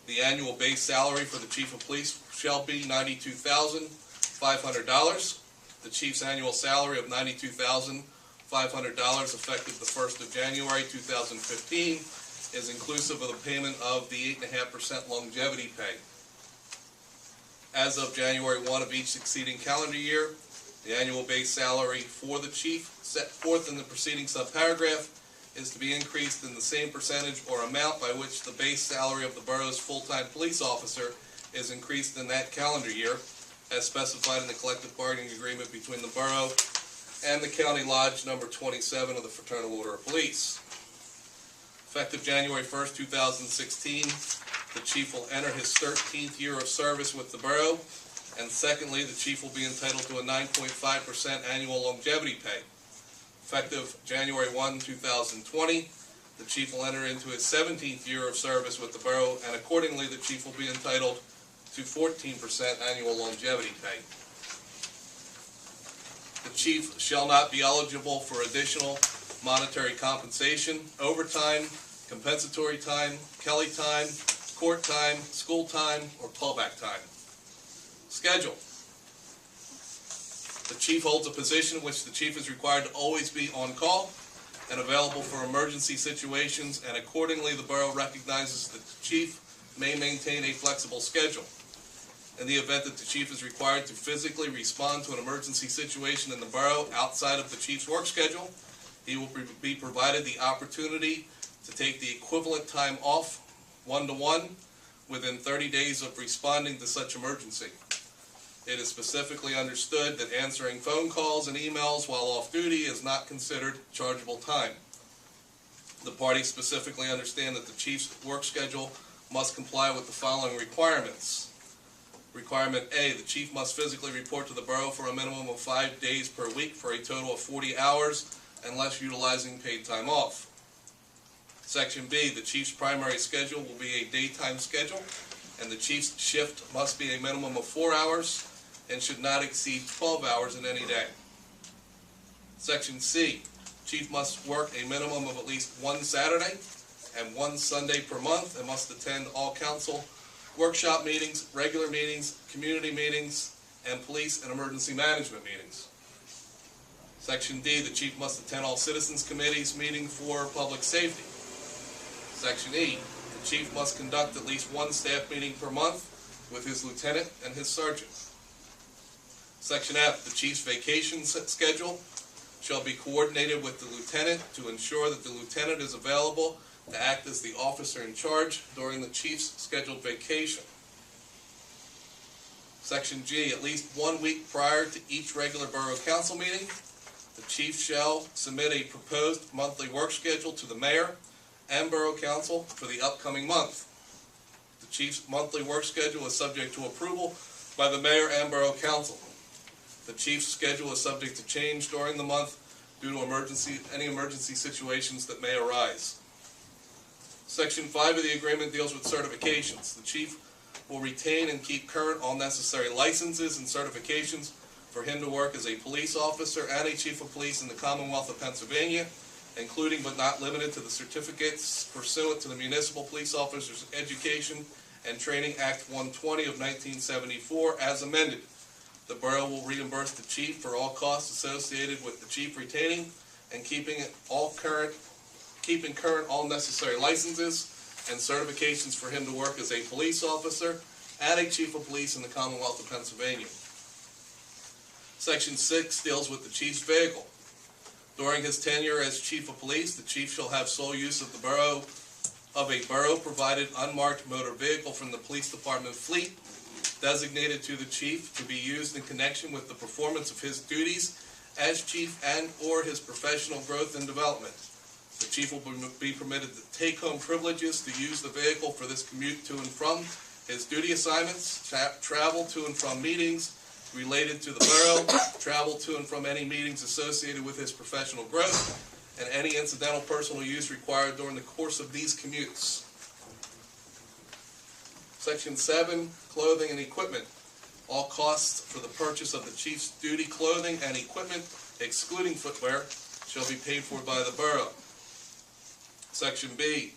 A: the annual base salary for the Chief of Police shall be $92,500. The Chief's annual salary of $92,500 effective the 1st of January 2015 is inclusive of the payment of the 8.5% longevity pay. As of January 1 of each succeeding calendar year, the annual base salary for the Chief set forth in the preceding subparagraph is to be increased in the same percentage or amount by which the base salary of the Borough's full-time police officer is increased in that calendar year, as specified in the collective bargaining agreement between the Borough and the County Lodge number 27 of the Fraternal Order of Police. Effective January 1st, 2016, the Chief will enter his 13th year of service with the Borough, and secondly, the Chief will be entitled to a 9.5% annual longevity pay. Effective January 1, 2020, the Chief will enter into his 17th year of service with the Borough, and accordingly, the Chief will be entitled to 14% annual longevity pay. The Chief shall not be eligible for additional monetary compensation, overtime, compensatory time, Kelly time, court time, school time, or callback time. Schedule. The Chief holds a position in which the Chief is required to always be on call and available for emergency situations, and accordingly the Borough recognizes that the Chief may maintain a flexible schedule. In the event that the Chief is required to physically respond to an emergency situation in the Borough outside of the Chief's work schedule, he will be provided the opportunity to take the equivalent time off, 1-to-1, within 30 days of responding to such emergency. It is specifically understood that answering phone calls and emails while off duty is not considered chargeable time. The parties specifically understand that the Chief's work schedule must comply with the following requirements. Requirement A, the Chief must physically report to the Borough for a minimum of 5 days per week for a total of 40 hours unless utilizing paid time off. Section B, the Chief's primary schedule will be a daytime schedule, and the Chief's shift must be a minimum of 4 hours and should not exceed 12 hours in any day. Section C, Chief must work a minimum of at least 1 Saturday and 1 Sunday per month and must attend all council workshop meetings, regular meetings, community meetings, and police and emergency management meetings. Section D, the chief must attend all citizens committees meeting for public safety. Section E, the chief must conduct at least one staff meeting per month with his lieutenant and his sergeant. Section F, the chief's vacation schedule shall be coordinated with the lieutenant to ensure that the lieutenant is available to act as the officer in charge during the chief's scheduled vacation. Section G, at least 1 week prior to each regular borough council meeting, the chief shall submit a proposed monthly work schedule to the mayor and borough council for the upcoming month. The chief's monthly work schedule is subject to approval by the mayor and borough council. The chief's schedule is subject to change during the month due to any emergency situations that may arise. Section 5 of the agreement deals with certifications. The chief will retain and keep current all necessary licenses and certifications for him to work as a police officer and a chief of police in the Commonwealth of Pennsylvania, including but not limited to the certificates pursuant to the Municipal Police Officers Education and Training Act 120 of 1974 as amended. The borough will reimburse the chief for all costs associated with the chief retaining and keeping current all necessary licenses and certifications for him to work as a police officer and a chief of police in the Commonwealth of Pennsylvania. Section 6 deals with the chief's vehicle. During his tenure as chief of police, the chief shall have sole use of a borough-provided unmarked motor vehicle from the police department fleet designated to the chief to be used in connection with the performance of his duties as chief and or his professional growth and development. The chief will be permitted to take home privileges to use the vehicle for this commute to and from his duty assignments, travel to and from meetings related to the borough, travel to and from any meetings associated with his professional growth, and any incidental personal use required during the course of these commutes. Section 7, clothing and equipment. All costs for the purchase of the chief's duty clothing and equipment, excluding footwear, shall be paid for by the borough. Section B,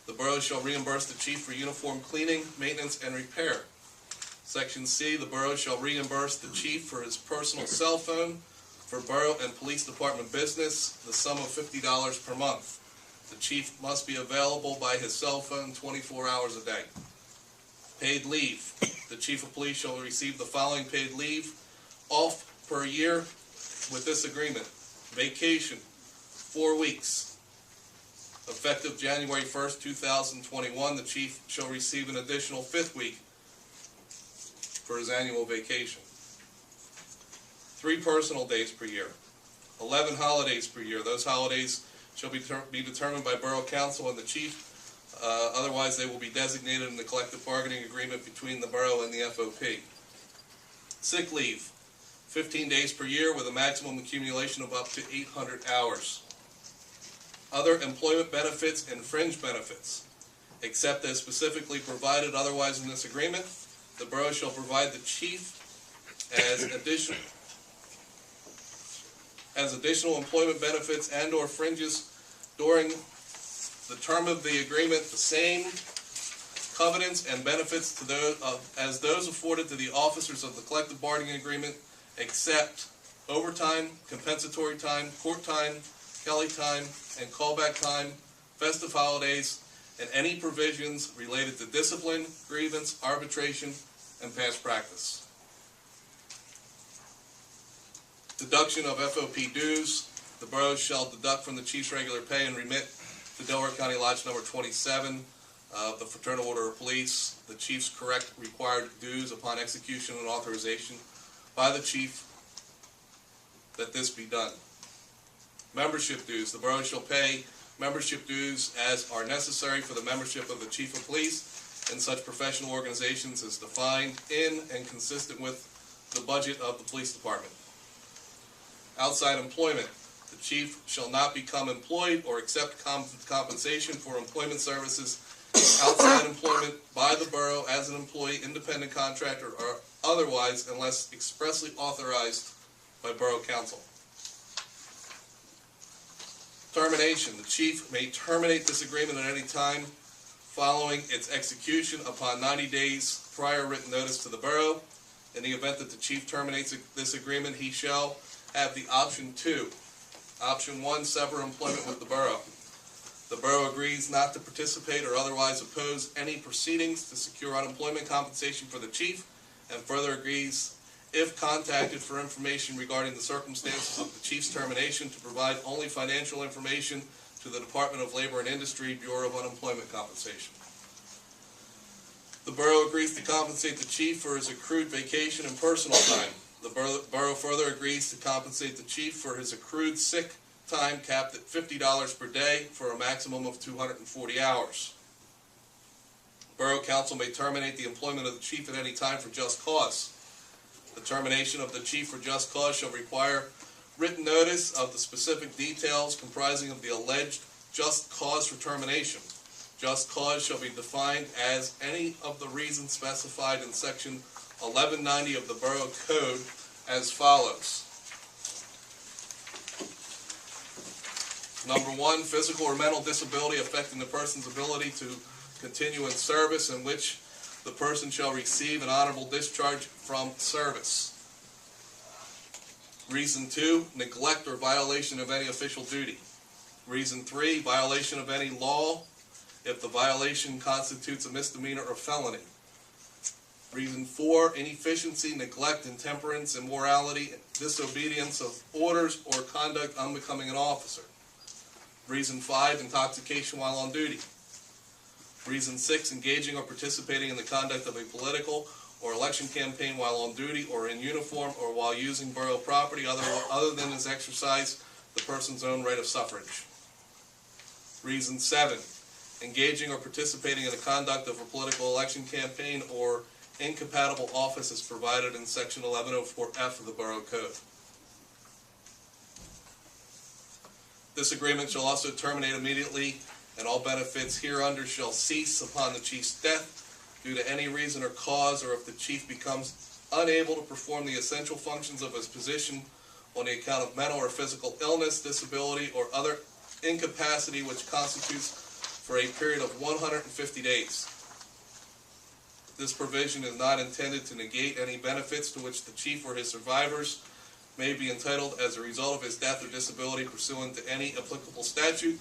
A: the borough shall reimburse the chief for uniform cleaning, maintenance, and repair. Section C, the borough shall reimburse the chief for his personal cell phone for borough and police department business, the sum of $50 per month. The chief must be available by his cell phone 24 hours a day. Paid leave. The chief of police shall receive the following paid leave off per year with this agreement. Vacation, 4 weeks. Effective January 1st, 2021, the chief shall receive an additional 5th week for his annual vacation. 3 personal days per year. 11 holidays per year. Those holidays shall be determined by Borough Council and the chief. Otherwise, they will be designated in the collective bargaining agreement between the borough and the FOP. Sick leave, 15 days per year with a maximum accumulation of up to 800 hours. Other employment benefits and fringe benefits, except as specifically provided otherwise in this agreement, the borough shall provide the chief as additional employment benefits and or fringes during the term of the agreement, the same covenants and benefits to as those afforded to the officers of the collective bargaining agreement, except overtime, compensatory time, court time, Kelly time, and callback time, festive holidays, and any provisions related to discipline, grievance, arbitration, and past practice. Deduction of FOP dues. The borough shall deduct from the chief's regular pay and remit to Delaware County Lodge number 27 of the Fraternal Order of Police the chief's correct required dues upon execution and authorization by the chief that this be done. Membership dues. The borough shall pay membership dues as are necessary for the membership of the chief of police in such professional organizations as defined in and consistent with the budget of the police department. Outside employment. The chief shall not become employed or accept compensation for employment services outside employment by the borough as an employee, independent contractor, or otherwise unless expressly authorized by Borough Council. Termination. The chief may terminate this agreement at any time following its execution upon 90 days prior written notice to the borough. In the event that the chief terminates this agreement, he shall, have the option 2. Option 1, sever employment with the Borough. The Borough agrees not to participate or otherwise oppose any proceedings to secure unemployment compensation for the chief, and further agrees, if contacted for information regarding the circumstances of the chief's termination, to provide only financial information to the Department of Labor and Industry, Bureau of Unemployment Compensation. The Borough agrees to compensate the chief for his accrued vacation and personal time. The Borough further agrees to compensate the chief for his accrued sick time capped at $50 per day for a maximum of 240 hours. Borough Council may terminate the employment of the chief at any time for just cause. The termination of the chief for just cause shall require written notice of the specific details comprising of the alleged just cause for termination. Just cause shall be defined as any of the reasons specified in Section 1190 of the Borough Code as follows. Number 1, physical or mental disability affecting the person's ability to continue in service, in which the person shall receive an honorable discharge from service. Reason 2, neglect or violation of any official duty. Reason 3, violation of any law, if the violation constitutes a misdemeanor or felony. Reason 4, inefficiency, neglect, intemperance, immorality, disobedience of orders or conduct unbecoming an officer. Reason 5, intoxication while on duty. Reason 6, engaging or participating in the conduct of a political or election campaign while on duty or in uniform or while using borough property other than as exercise the person's own right of suffrage. Reason 7, engaging or participating in the conduct of a political election campaign or incompatible office as provided in Section 1104F of the Borough Code. This agreement shall also terminate immediately, and all benefits hereunder shall cease upon the chief's death due to any reason or cause, or if the chief becomes unable to perform the essential functions of his position on the account of mental or physical illness, disability, or other incapacity which constitutes for a period of 150 days. This provision is not intended to negate any benefits to which the chief or his survivors may be entitled as a result of his death or disability pursuant to any applicable statute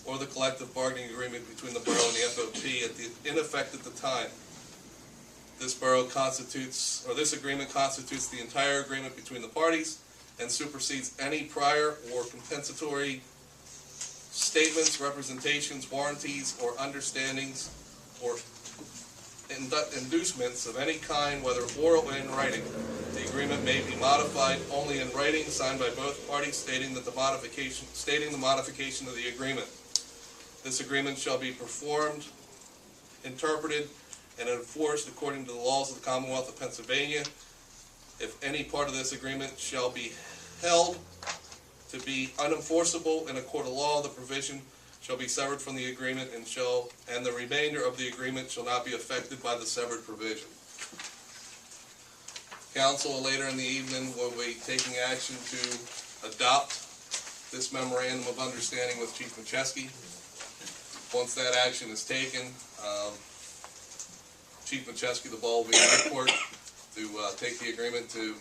A: or the collective bargaining agreement between the borough and the FOP in effect at the time. This agreement constitutes the entire agreement between the parties and supersedes any prior or compensatory statements, representations, warranties, or understandings, or inducements of any kind, whether oral or in writing. The agreement may be modified only in writing, signed by both parties, stating the modification of the agreement. This agreement shall be performed, interpreted, and enforced according to the laws of the Commonwealth of Pennsylvania. If any part of this agreement shall be held to be unenforceable in a court of law, the provision shall be severed from the agreement and the remainder of the agreement shall not be affected by the severed provision. Council later in the evening will be taking action to adopt this memorandum of understanding with Chief Macheski. Once that action is taken, Chief Macheski, the ball will be in your court to take the agreement to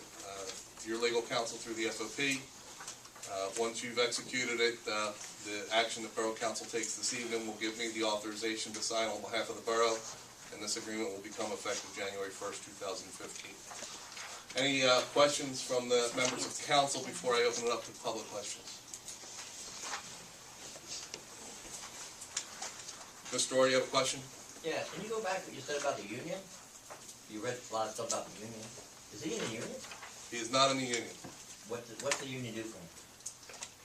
A: your legal counsel through the FOP. Once you've executed it, the action that Borough Council takes this evening will give me the authorization to sign on behalf of the Borough, and this agreement will become effective January 1st, 2015. Any questions from the members of the council before I open it up to public questions? Mr. Orr, you have a question?
L: Yeah, can you go back to what you said about the union? You read a lot of stuff about the union. Is he in the union?
A: He is not in the union.
L: What's the union do for him?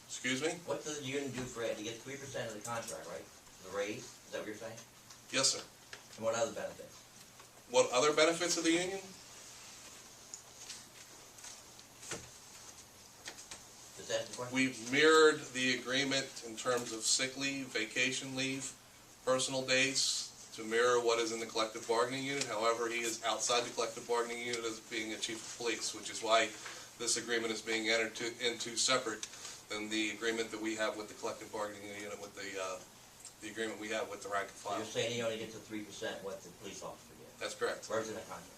A: Excuse me?
L: What does the union do for Ed? He gets 3% of the contract, right? The raise? Is that what you're saying?
A: Yes, sir.
L: And what other benefits?
A: What other benefits of the union?
L: Just ask the question.
A: We've mirrored the agreement in terms of sick leave, vacation leave, personal days, to mirror what is in the collective bargaining unit. However, he is outside the collective bargaining unit as being a chief of police, which is why this agreement is being entered into separate than the agreement that we have with the collective bargaining unit, with the agreement we have with the rank and
L: So
A: file.
L: you're saying he only gets the 3% what the police officer gets?
A: That's correct.
L: Where's in the contract?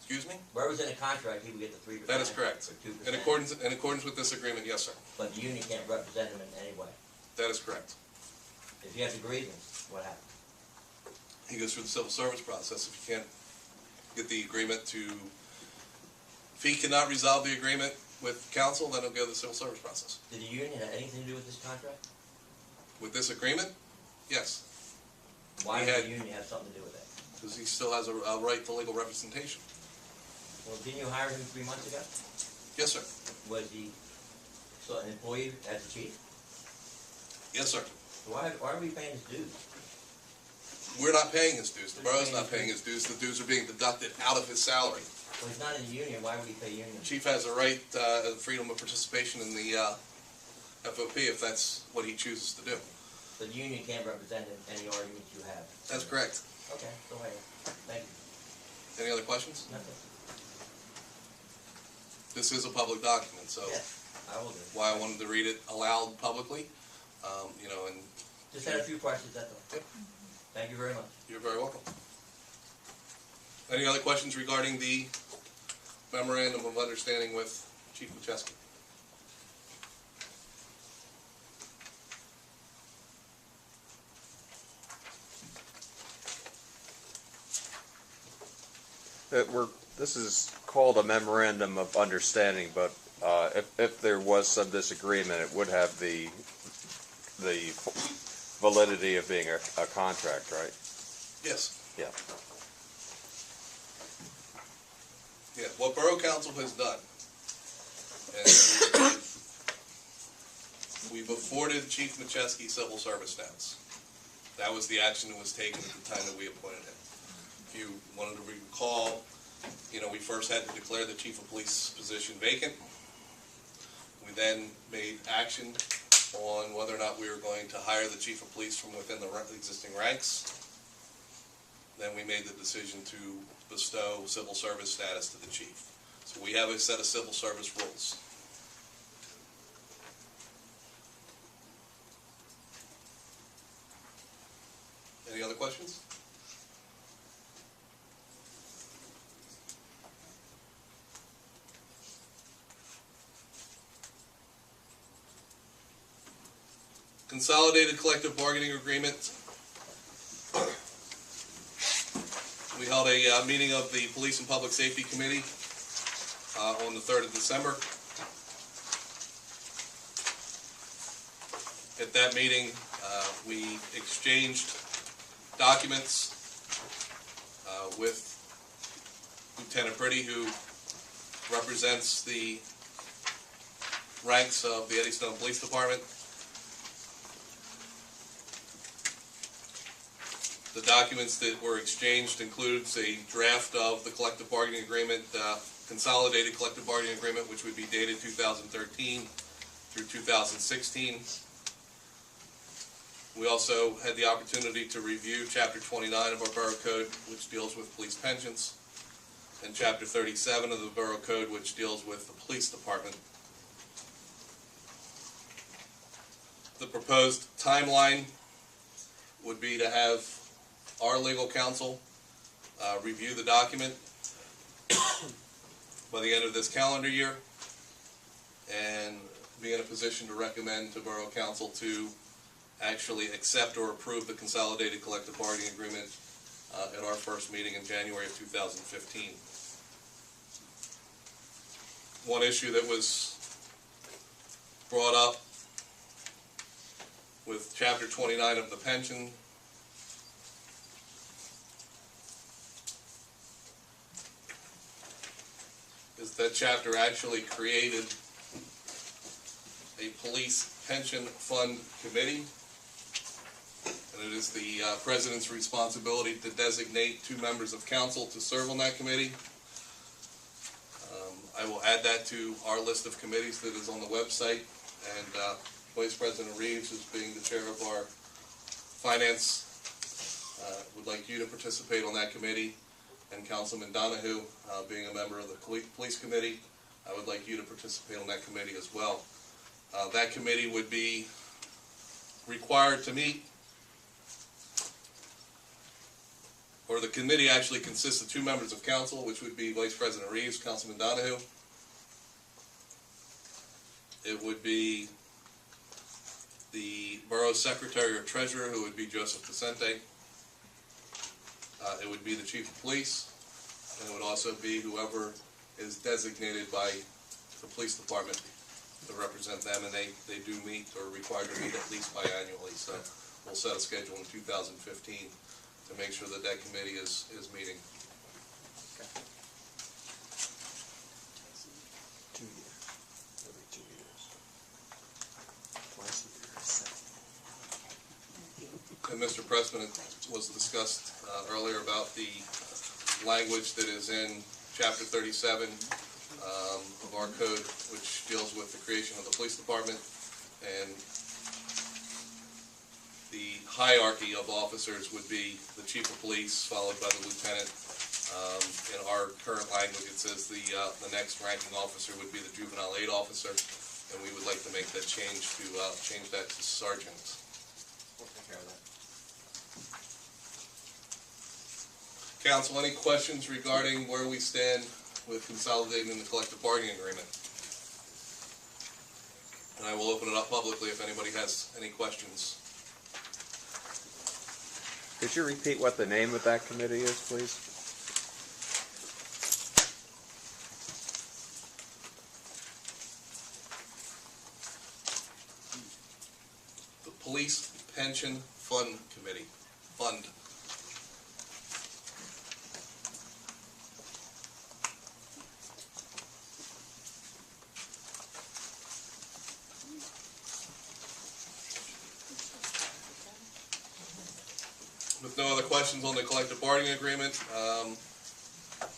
A: It's Excuse me?
L: Where was in the contract, he would get the 3%?
A: That is correct.
L: Or 2%?
A: In accordance with this agreement, yes, sir.
L: But the union can't represent him in any way.
A: That is correct.
L: If he has a grievance, what happens?
A: He goes through the civil service process. If you can't get the agreement to, if he cannot resolve the agreement with council, then he'll go to the civil service process.
L: Did the union have anything to do with this contract?
A: With this agreement, yes,
L: Why
A: He
L: would
A: had-
L: the union have something to do with that?
A: because he still has a right to legal representation.
L: Well, didn't you hire him 3 months ago?
A: Yes, sir.
L: Was he so an employee as the chief?
A: Yes, sir.
L: So why are we paying his dues?
A: We're not paying his dues. The borough's not paying his dues. The dues are being deducted out of his salary.
L: Well, he's not in the union, why would he pay union?
A: Chief has a right, freedom of participation in the FOP if that's what he chooses to do.
L: The union can't represent him in any arguments you have.
A: That's correct.
L: Okay, go ahead. Thank you.
A: Any other questions?
L: Nothing.
A: This is a public document, so
L: Yes, I will do.
A: why I wanted to read it aloud publicly, you know, and
L: Just had a few questions, that's all.
A: Yep.
L: Thank you very much.
A: you're very welcome. Any other questions regarding the memorandum of understanding with Chief Macheski?
J: This is called a memorandum of understanding, but if there was some disagreement, it would have the validity of being a contract, right?
A: Yes.
J: Yeah.
A: Yeah, what Borough Council has done, and we've afforded Chief Macheski civil service status. That was the action that was taken at the time that we appointed him. If you wanted to recall, you know, we first had to declare the chief of police position vacant. We then made action on whether or not we were going to hire the chief of police from within the existing ranks. Then we made the decision to bestow civil service status to the chief. So we have a set of civil service rules. Any other questions? Consolidated collective bargaining agreement. We held a meeting of the Police and Public Safety Committee on the 3rd of December. At that meeting, we exchanged documents with Lieutenant Britty, who represents the ranks of the Eddystone Police Department. The documents that were exchanged includes a draft of the collective bargaining agreement, consolidated collective bargaining agreement, which would be dated 2013 through 2016. We also had the opportunity to review Chapter 29 of our Borough Code, which deals with police pensions, and Chapter 37 of the Borough Code, which deals with the police department. The proposed timeline would be to have our legal counsel review the document by the end of this calendar year and be in a position to recommend to Borough Council to actually accept or approve the consolidated collective bargaining agreement at our first meeting in January of 2015. One issue that was brought up with Chapter 29 of the pension is that chapter actually created a police pension fund committee, and it is the president's responsibility to designate 2 members of council to serve on that committee. I will add that to our list of committees that is on the website, and Vice President Reeves, as being the chair of our finance, would like you to participate on that committee, and Councilman Donahue, being a member of the police committee, I would like you to participate on that committee as well. That committee would be required to meet or the committee actually consists of 2 members of council, which would be Vice President Reeves, Councilman Donahue. It would be the Borough Secretary or Treasurer, who would be Joseph Vicente. It would be the Chief of Police, and it would also be whoever is designated by the Police Department to represent them, and they do meet or are required to meet at least biannually. So we'll set a schedule in 2015 to make sure that that committee is meeting.
D: 2 years. Every 2 years. Twice a year.
A: And Mr. Pressman, it was discussed earlier about the language that is in Chapter 37 of our code, which deals with the creation of the police department, and the hierarchy of officers would be the chief of police, followed by the lieutenant. In our current language, it says the next ranking officer would be the juvenile aid officer, and we would like to make that change to change that to sergeant.
E: We'll take care of that.
A: Council, any questions regarding where we stand with consolidating the collective bargaining agreement? And I will open it up publicly if anybody has any questions.
J: Could you repeat what the name of that committee is, please?
A: The Police Pension Fund Committee. Fund. With no other questions on the collective bargaining agreement,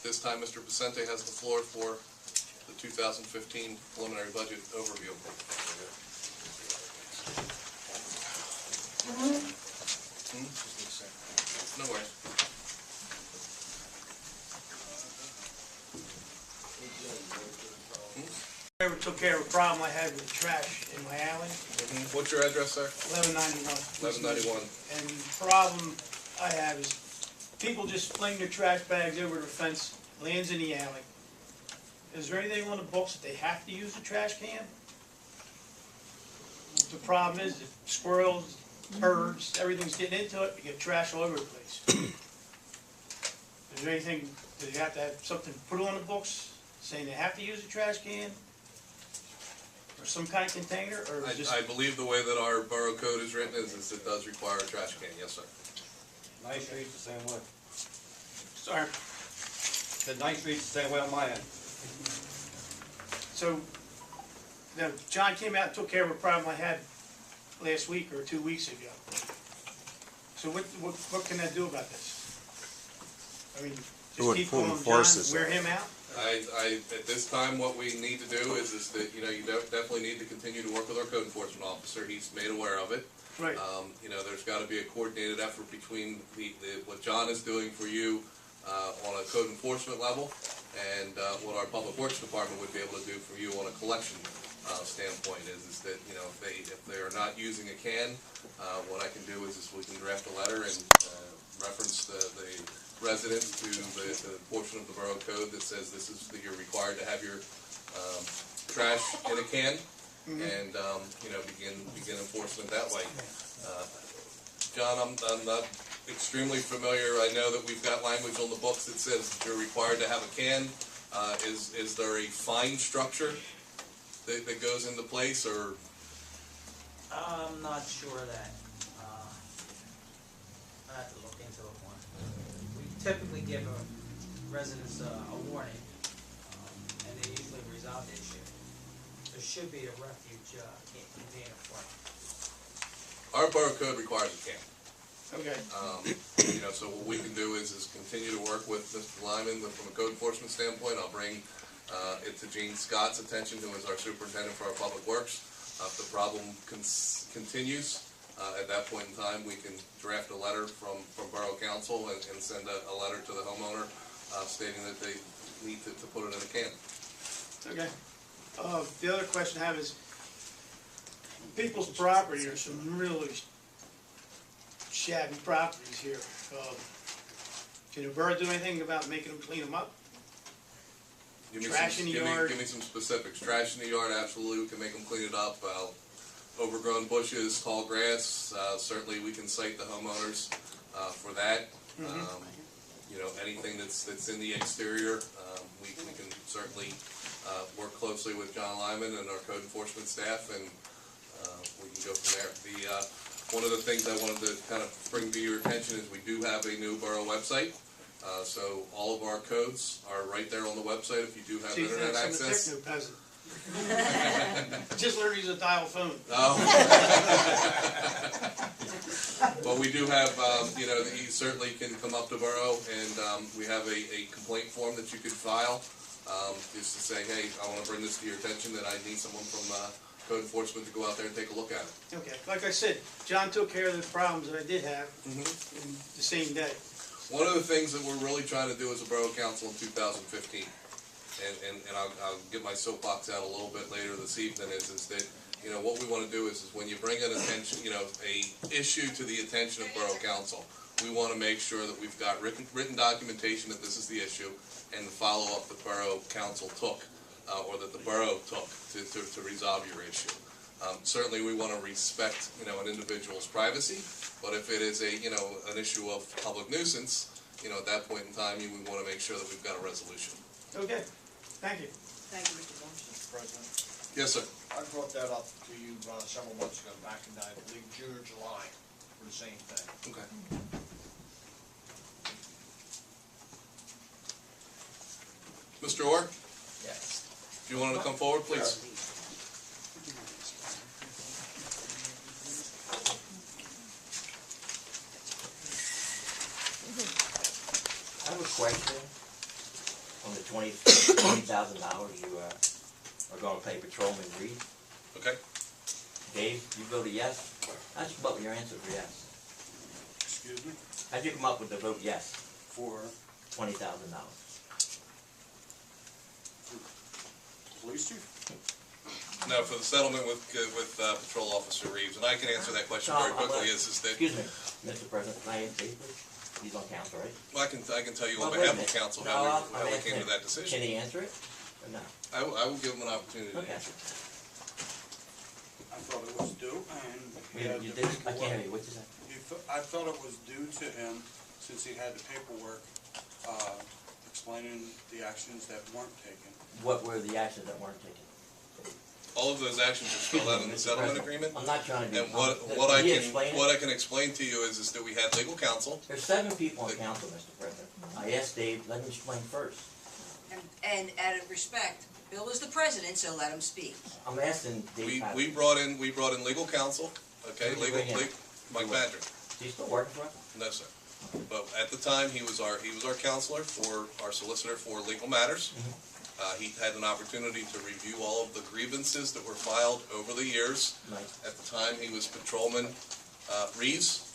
A: this time Mr. Vicente has the floor for the 2015 preliminary budget overview. No worries.
N: I ever took care of a problem I had with trash in my alley,
A: What's your address, sir?
N: 1191.
A: 1191.
N: And the problem I have is people just fling their trash bags over the fence, lands in the alley. Is there anything on the books that they have to use a trash can? The problem is that squirrels, birds, everything's getting into it, you get trash all over the place. Is there anything, do you have to have something put on the books saying they have to use a trash can? Or some kind of container, or just?
A: I believe the way that our borough code is written is it does require a trash can, yes, sir.
O: Ninth Street's the same way.
N: Sorry.
O: The Ninth Street's the same way on my end.
N: So, now, John came out and took care of a problem I had last week or 2 weeks ago. So what can I do about this? I mean, just keep calling John, wear him out?
A: At this time, what we need to do is that, you definitely need to continue to work with our code enforcement officer. He's made aware of it.
N: Right.
A: There's got to be a coordinated effort between what John is doing for you on a code enforcement level and what our public works department would be able to do for you on a collection standpoint. Is that, if they are not using a can, what I can do is we can draft a letter and reference the resident to the portion of the borough code that says this is that you're required to have your trash in a can, and begin enforcement that way. John, I'm not extremely familiar. I know that we've got language on the books that says that you're required to have a can. Is there a fine structure that goes into place, or?
P: I'm not sure of that. I have to look into it more. We typically give residents a warning, and they usually resolve the issue. There should be a refuge container for it.
A: Our borough code requires a can.
N: Okay.
A: So what we can do is continue to work with Mr. Lyman from a code enforcement standpoint. I'll bring it to Gene Scott's attention, who is our superintendent for our public works. If the problem continues, at that point in time, we can draft a letter from Borough Council and send a letter to the homeowner stating that they need to put it in a can.
N: Okay. The other question I have is, people's property are some really shabby properties here. Can the borough do anything about making them clean them up?
A: Give me
N: Trash
A: some,
N: in the
A: give me-
N: yard?
A: Give me some specifics. Trash in the yard, absolutely, we can make them clean it up. Overgrown bushes, tall grass, certainly we can cite the homeowners for that. You know, anything that's in the exterior, we can certainly work closely with John Lyman and our code enforcement staff, and we can go from there. One of the things I wanted to kind of bring to your attention is we do have a new borough website. So all of our codes are right there on the website if you do have
N: See,
A: internet
N: that's some
A: access.
N: techno peasant. Just learned to use a dial phone.
A: Oh. But we do have, you know, you certainly can come up to Borough, and we have a complaint form that you could file, just to say, hey, I want to bring this to your attention, that I need someone from code enforcement to go out there and take a look at it.
N: Okay, like I said, John took care of the problems that I did have in the same day.
A: One of the things that we're really trying to do as a Borough Council in 2015, and I'll get my soapbox out a little bit later this evening, is that, you know, what we want to do is when you bring an attention, you know, a issue to the attention of Borough Council, we want to make sure that we've got written documentation that this is the issue, and the follow-up the Borough Council took, or that the Borough took to resolve your issue. Certainly we want to respect, you know, an individual's privacy, but if it is a, you know, an issue of public nuisance, you know, at that point in time, we want to make sure that we've got a resolution.
N: Okay, thank you.
H: Thank you, Mr. Blanchard.
O: Mr. President,
A: Yes, sir.
O: I brought that up to you several months ago, back in, I believe, June or July, for the same thing.
A: Okay. Mr. Orr,
L: Yes.
A: if you wanted to come forward, please.
L: I have a question on the $20,000 you are going to pay Patrolman Reed.
A: Okay.
L: Dave, you voted yes. How'd you come up with your answer for yes?
G: Excuse me?
L: How'd you come up with the vote yes?
G: For
L: $20,000.
G: police chief?
A: No, for the settlement with Patrol Officer Reeves, and I can answer that question very quickly, is that,
L: Excuse me, Mr. President, can I ask Dave, please? He's on council, right?
A: well, I can tell you on
L: Well, wait a
A: behalf of
L: minute.
A: council
L: No,
A: how
L: I'm
A: we came to
L: asking
A: that
L: him.
A: decision.
L: Can he answer it, or no?
A: I will give him an opportunity to
L: Okay.
A: answer.
G: I thought it was due, and he had
L: You
G: the
L: did, I can't hear
G: paperwork.
L: you, what'd you say?
G: I thought it was due to him, since he had the paperwork, explaining the actions that weren't taken.
L: What were the actions that weren't taken?
A: All of those actions are spelled out in the
L: Mr.
A: settlement
L: President,
A: agreement.
L: I'm not trying to be.
A: And what
L: Can you explain it?
A: I can explain to you is that we had legal counsel.
L: There's 7 people on council, Mr. President. I asked Dave, let him explain first.
B: And out of respect, Bill is the president, so let him speak.
L: I'm asking Dave.
A: We brought in legal counsel, okay,
L: Who did you bring in?
A: Mike Badger.
L: Is he still working for us?
A: No, sir. But at the time, he was our counselor for our solicitor for legal matters. He had an opportunity to review all of the grievances that were filed over the years.
L: Nice.
A: At the time, he was Patrolman Reeves,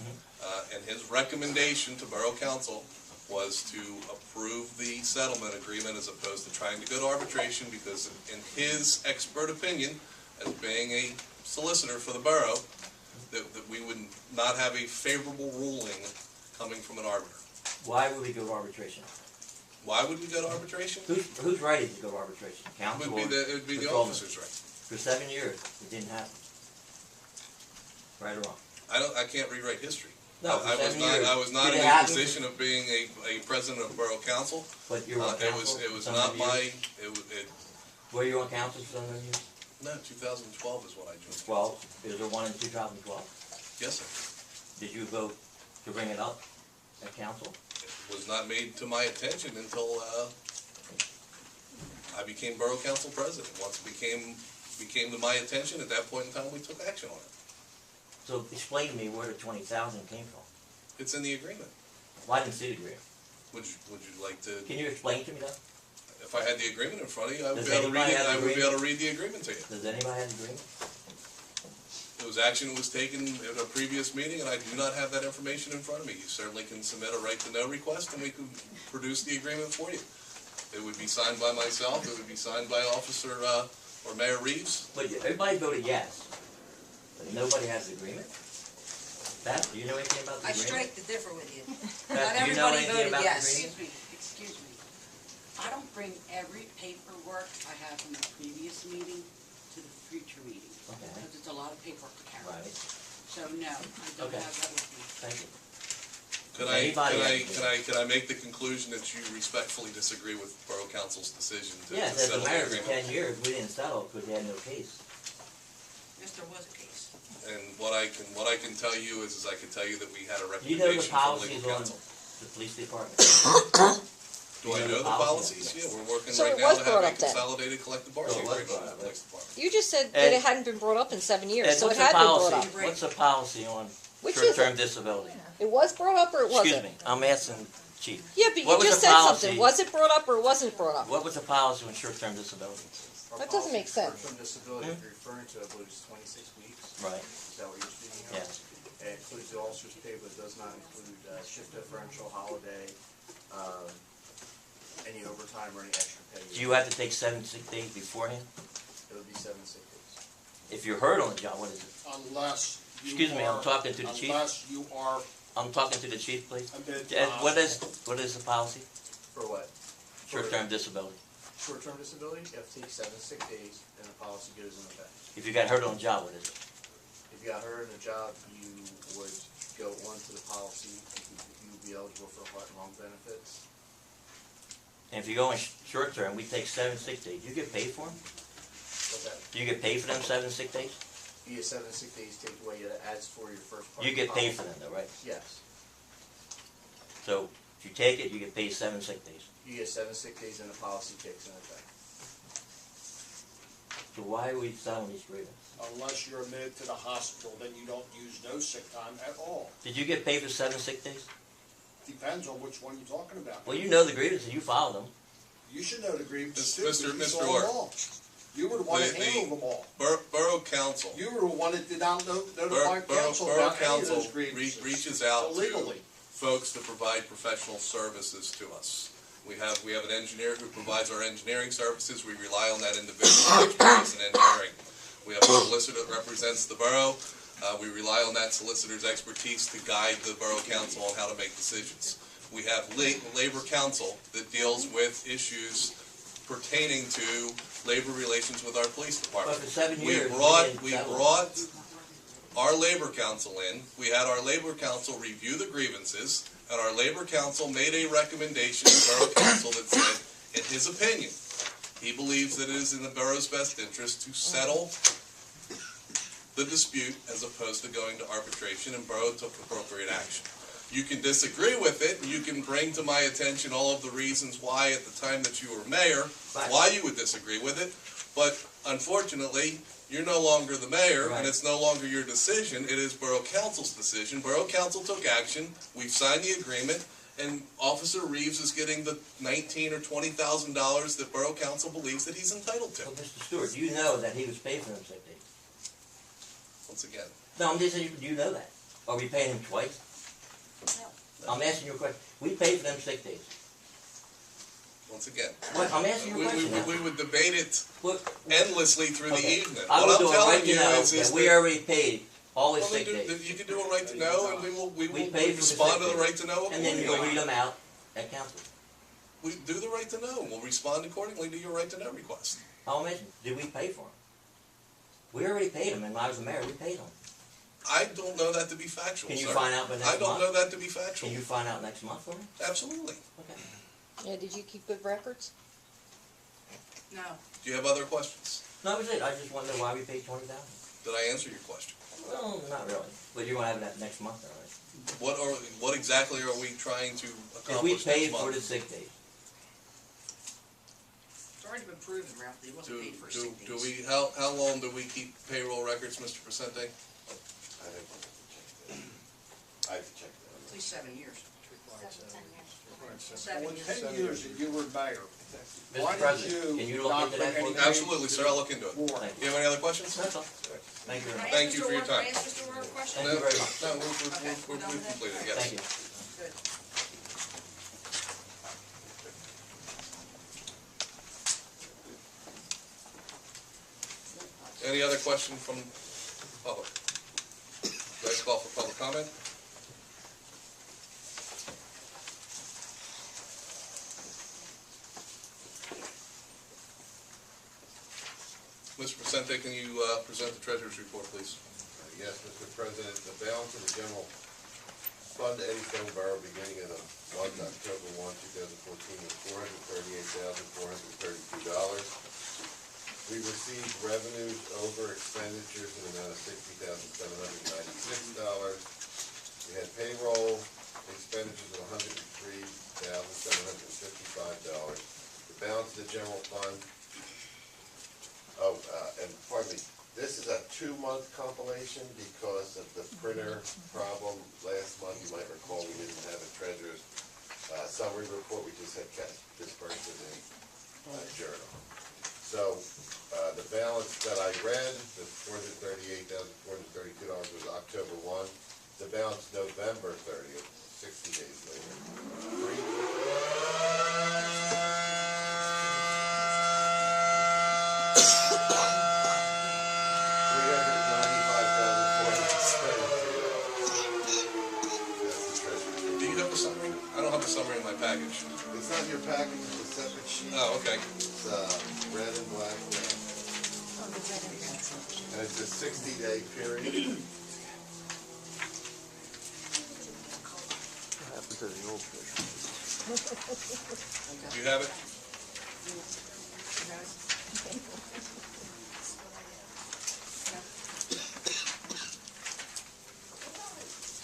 A: and his recommendation to Borough Council was to approve the settlement agreement as opposed to trying to go to arbitration, because in his expert opinion, as being a solicitor for the borough, that we would not have a favorable ruling coming from an arbiter.
L: Why would we go to arbitration?
A: Why would we go to arbitration?
L: Who's right to go to arbitration? Council
A: It would be the
L: patrolman?
A: officer's right.
L: For 7 years, it didn't happen. Right or wrong?
A: I can't rewrite history.
L: No, for
A: I was
L: 7
A: not,
L: years.
A: I was not
L: Did
A: in
L: it
A: a
L: happen?
A: position of being a president of Borough Council.
L: But you were on council?
A: It was
L: some
A: not
L: of you?
A: my,
L: Were you on council for some of years?
A: no, 2012 is when I joined.
L: 12? Is there one in 2012?
A: Yes, sir.
L: Did you vote to bring it up at council?
A: It was not made to my attention until I became Borough Council president. Once it became to my attention, at that point in time, we took action on it.
L: So explain to me where the 20,000 came from.
A: It's in the agreement.
L: Well, I didn't see the agreement.
A: Would you like to?
L: Can you explain to me that?
A: If I had the agreement in front of you, I would
L: Does
A: be able to read
L: anybody
A: it.
L: have the
A: I would be
L: agreement?
A: able to read the agreement to you.
L: Does anybody have the agreement?
A: It was action that was taken at a previous meeting, and I do not have that information in front of me. You certainly can submit a right to know request, and we can produce the agreement for you. It would be signed by myself. It would be signed by Officer or Mayor Reeves.
L: But everybody voted yes. But nobody has the agreement? Beth, do you know anything about the
B: I
L: agreement?
B: strike to differ with you.
L: Beth,
B: Not
L: do you know
B: everybody
L: anything
B: voted
L: about the
B: yes.
L: agreement?
H: Excuse me. I don't bring every paperwork I have from the previous meeting to the future meeting.
L: Okay.
H: Because it's a lot of paperwork to carry.
L: Right,
H: So no, I don't
L: Okay.
H: have that with me.
L: thank you.
A: Can I make the conclusion that you respectfully disagree with Borough Council's decision to
L: Yeah,
A: settle
L: the
A: the
L: mayor for
A: agreement?
L: 10 years, we didn't settle because they had no case.
B: Yes, there was a case.
A: And what I can tell you is I can tell you that we had a
L: Do you know the
A: recommendation from
L: policies
A: legal
L: on
A: counsel.
L: the police department?
A: Do I know the policies? Yeah, we're working
Q: So
A: right
Q: it
A: now
Q: was
A: to
Q: brought
A: have a
Q: up then?
A: consolidated collective
L: So
A: bargaining
L: it was
A: agreement
L: brought
A: with
L: up,
A: the police department.
Q: You just said that
A: And-
Q: it hadn't been brought up in 7 years,
L: Ed,
Q: so it
L: what's the
Q: had been brought
L: policy?
Q: up.
L: What's the policy on
Q: Which is
L: short-term
Q: it?
L: disability?
Q: It was brought up or it wasn't?
L: Excuse me, I'm asking Chief.
Q: Yeah, but
L: What
Q: you
L: was
Q: just
L: the
Q: said
L: policy?
Q: something. Was it brought up or wasn't brought up?
L: What was the policy on short-term disability?
Q: That doesn't make sense.
E: Short-term disability, if you're referring to, I believe it's 26 weeks.
L: Right.
E: Is that what you're speaking of?
L: Yes.
E: It includes the officer's pay, but does not include shift differential, holiday, any overtime or any extra pay.
L: Do you have to take 7 sick days beforehand?
E: It would be 7 sick days.
L: If you're hurt on the job, what is it?
O: Unless you
L: Excuse me, I'm
O: are-
L: talking to the chief.
O: Unless you are
L: I'm talking to the chief, please.
O: a bit.
L: Ed, what is the policy?
E: For what?
L: Short-term disability.
E: Short-term disability, you have to take 7 sick days, and the policy goes in effect.
L: If you got hurt on the job, what is it?
E: If you got hurt in a job, you would go onto the policy, you would be eligible for heart and lung benefits.
L: And if you go on short-term, we take 7 sick days. You get paid for them?
E: What's that?
L: Do you get paid for them 7 sick days?
E: You get 7 sick days take away as for your first part.
L: You
E: of the
L: get paid
E: policy.
L: for them though, right?
E: Yes.
L: So if you take it, you get paid 7 sick days.
E: You get 7 sick days and the policy kicks in effect.
L: So why are we settling these agreements?
O: Unless you're admitted to the hospital, then you don't use no sick time at all.
L: Did you get paid for 7 sick days?
O: Depends on which one you're talking about.
L: Well, you know the grievances, you filed them.
O: You should know the grievances too,
A: Mr.
O: because you
A: Mr.
O: saw
A: Orr.
O: them all. You were the one that
A: The-
O: handled them all.
A: Borough Council.
O: You were the one that did not notify
A: Borough
O: council about any of
A: Council
O: those grievances.
A: reaches out to
O: Illegally.
A: folks to provide professional services to us. We have an engineer who provides our engineering services. We rely on that individual expertise in engineering. We have a solicitor that represents the borough. We rely on that solicitor's expertise to guide the Borough Council on how to make decisions. We have labor council that deals with issues pertaining to labor relations with our police department.
L: But for 7
A: We
L: years,
A: brought
L: we didn't settle.
A: our labor council in. We had our labor council review the grievances, and our labor council made a recommendation to Borough Council that said, in his opinion, he believes that it is in the borough's best interest to settle the dispute as opposed to going to arbitration, and Borough took appropriate action. You can disagree with it, and you can bring to my attention all of the reasons why at the time that you were mayor, why you would disagree with it, but unfortunately, you're no longer the mayor, and it's no longer your decision, it is Borough Council's decision. Borough Council took action, we've signed the agreement, and Officer Reeves is getting the $19,000 or $20,000 that Borough Council believes that he's entitled to.
L: Well, Mr. Stewart, you know that he was paid for them sick days.
A: Once again.
L: No, I'm just saying, you know that. Are we paying him twice? No. I'm asking you a question. We paid for them sick days.
A: Once again.
L: What? I'm asking you a question now.
A: We would debate it endlessly through the evening.
L: I
A: What
L: will
A: I'm
L: do a
A: telling
L: right to
A: you
L: know
A: is
L: that we already paid all his
A: well,
L: sick
A: then
L: days.
A: you can do a right to know, and we will
L: paid for the
A: respond
L: sick
A: to the
L: days.
A: right to know
L: And then you'll
A: accordingly.
L: read them out at council.
A: We do the right to know, and we'll respond accordingly to your right to know request.
L: I'll mention, did we pay for them? We already paid them, and when I was the mayor, we paid them.
A: I don't know that to be factual,
L: Can you
A: sir.
L: find out by next
A: I don't
L: month?
A: know that to be factual.
L: Can you find out next month for me?
A: Absolutely.
L: Okay.
Q: Yeah, did you keep good records?
H: No.
A: Do you have other questions?
L: No, that was it. I just wondered why we paid $20,000.
A: Did I answer your question?
L: Well, not really. But you're gonna have that next month, all right?
A: What exactly are we trying to
L: If we
A: accomplish
L: paid
A: next
L: for
A: month?
L: the sick days,
B: It's already been proven, Ralph, that he wasn't paid for sick days.
A: Do we, how long do we keep payroll records, Mr. Presente?
C: I have to check that.
B: At least 7 years.
O: 7
B: years.
O: 10 years that you were mayor.
L: Mr.
O: Why did
L: President, can you look
O: not
L: into
O: bring
L: that for
O: any
L: me?
A: Absolutely, sir, I'll look into it.
O: More.
A: You have any other questions?
L: That's all. Thank you very much.
A: Thank you for your time.
B: Can I ask Mr. Warren a question?
L: Thank you very much.
A: No, we've completed, yes.
L: Thank you.
B: Good.
A: Any other question from the public? Do I like to call for public comment? Mr. Vicente, can you present the treasurer's report, please?
C: Yes, Mr. President, the balance of the general fund Eddystone Borough beginning in October 1, 2014 was $438,432. We received revenues over expenditures in the amount of $60,796. We had payroll expenditures of $103,755. The balance of the general fund, and pardon me, this is a 2-month compilation because of the printer problem. Last month, you might recall, we didn't have a treasurer's summary report. We just had dispersed it in journal. So the balance that I read, the $438,432 was October 1. The balance November 30th, 60 days later.
A: Do you have the summary? I don't have the summary in my package.
C: It's not your package, it's a separate sheet.
A: Oh, okay.
C: It's red and black. And it's a 60-day period.
D: What happened to the old treasure?
A: Do you have it?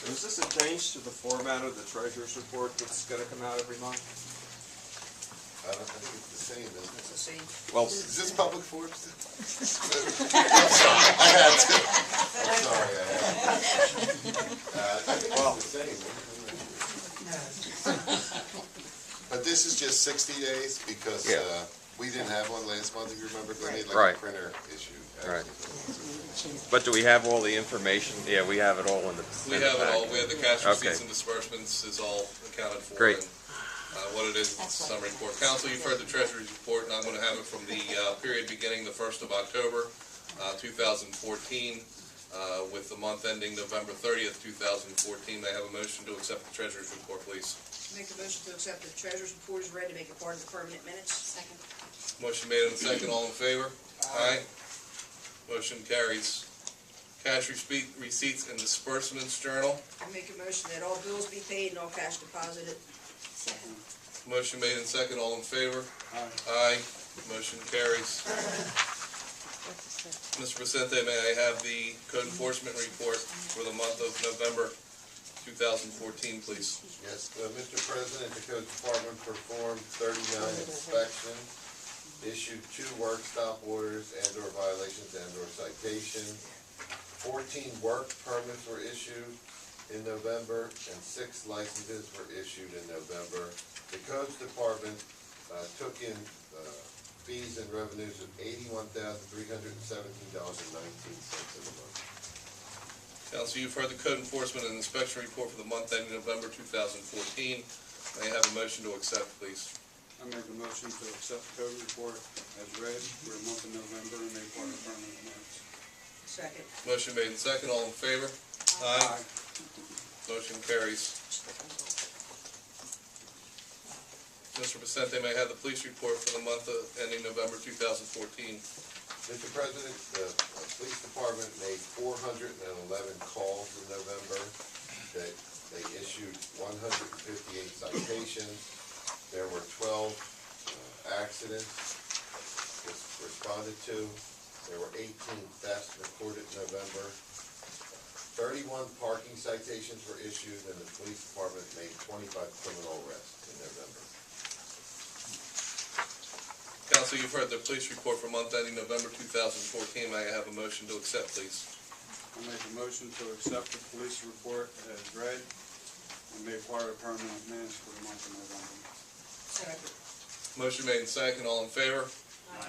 J: Is this a change to the format of the treasurer's report that's going to come out every month?
C: I don't think it's the same, is it?
B: It's the same.
J: Well,
C: Is this public forums? I'm sorry, I had to. I'm sorry, I had to. I think it's the same. But this is just 60 days because we didn't have one last month, if you remember, they made like a printer issue.
J: Right. But do we have all the information? Yeah, we have it all in the
A: We have it all. We have the cash receipts and disbursements is all accounted for.
J: Great.
A: And, what it is, it's a summary report. Council, you've heard the treasurer's report, and I'm going to have it from the period beginning the 1st of October, 2014, with the month ending November 30th, 2014. May I have a motion to accept the treasurer's report, please?
B: Make a motion to accept the treasurer's report is read to make it part of the permanent minutes.
H: Second.
A: Motion made and second. All in favor? Aye. Motion carries. Cash receipts and disbursements journal.
B: I make a motion that all bills be paid and all cash deposited.
H: Second.
A: Motion made and second. All in favor?
G: Aye.
A: Aye. Motion carries. Mr. Vicente, may I have the code enforcement report for the month of November 2014, please?
C: Yes, Mr. President, the Code Department performed 39 inspections, issued 2 work stop orders and/or violations and/or citations. 14 work permits were issued in November, and 6 licenses were issued in November. The Codes Department took in fees and revenues of $81,317.19 in the month.
A: Council, you've heard the code enforcement and inspection report for the month ending November 2014. May I have a motion to accept, please?
G: I make a motion to accept the code report as read for the month of November and make part of the permanent minutes.
B: Second.
A: Motion made and second. All in favor? Aye. Motion carries. Mr. Vicente, may I have the police report for the month ending November 2014?
C: Mr. President, the police department made 411 calls in November. They issued 158 citations. There were 12 accidents responded to. There were 18 thefts recorded in November. 31 parking citations were issued, and the police department made 25 criminal arrests in November.
A: Council, you've heard the police report for month ending November 2014. May I have a motion to accept, please?
G: I make a motion to accept the police report as read and make part of the permanent minutes for the month of November.
B: Second.
A: Motion made and second. All in favor?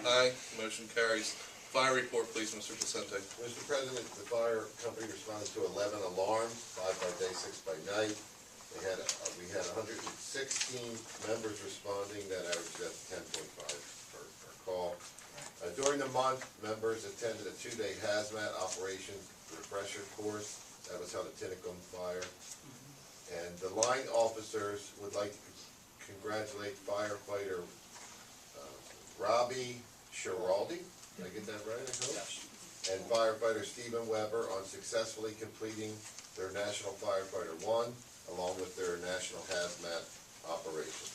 A: Aye. Motion carries. Fire report, please, Mr. Vicente.
C: Mr. President, the fire company responded to 11 alarms, 5 by day, 6 by night. We had 116 members responding. That averaged out to 10.5 per call. During the month, members attended a 2-day hazmat operations refresher course that was how the Tinicum fire. And the line officers would like to congratulate firefighter Robbie Schiraldi, did I get that right, I hope?
N: Yes.
C: And firefighter Stephen Weber on successfully completing their National Firefighter 1, along with their National Hazmat operation.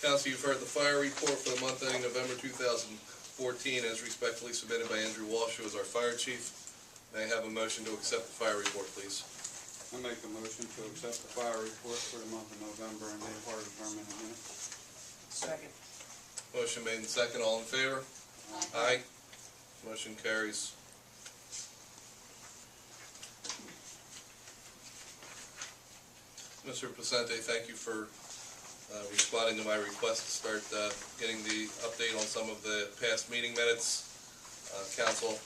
A: Council, you've heard the fire report for the month ending November 2014 as respectfully submitted by Andrew Walsh, who is our fire chief. May I have a motion to accept the fire report, please?
G: I make a motion to accept the fire report for the month of November and name part of determined in a minute.
N: Second.
A: Motion made in second, all in favor? Aye. Motion carries. Mr. Placente, thank you for responding to my request to start getting the update on some of the past meeting minutes. Council,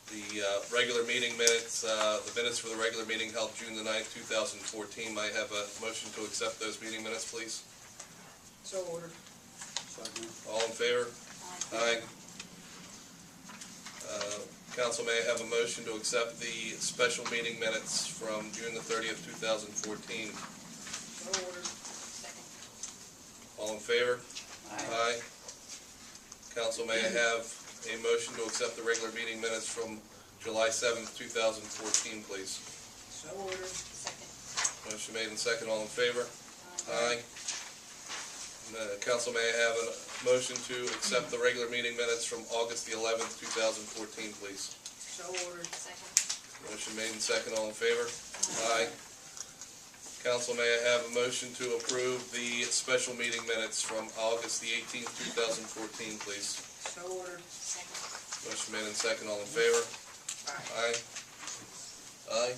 A: the regular meeting minutes, the minutes for the regular meeting held June the 9th, 2014. Might I have a motion to accept those meeting minutes, please?
B: So ordered.
G: Second.
A: All in favor? Aye. Council, may I have a motion to accept the special meeting minutes from June the 30th, 2014?
B: So ordered.
A: All in favor? Aye. Council, may I have a motion to accept the regular meeting minutes from July 7th, 2014, please?
B: So ordered.
A: Motion made in second, all in favor? Aye. Council, may I have a motion to accept the regular meeting minutes from August the 11th, 2014, please?
B: So ordered.
A: Motion made in second, all in favor? Aye. Council, may I have a motion to approve the special meeting minutes from August the 18th, 2014, please?
B: So ordered.
A: Motion made in second, all in favor? Aye. Aye.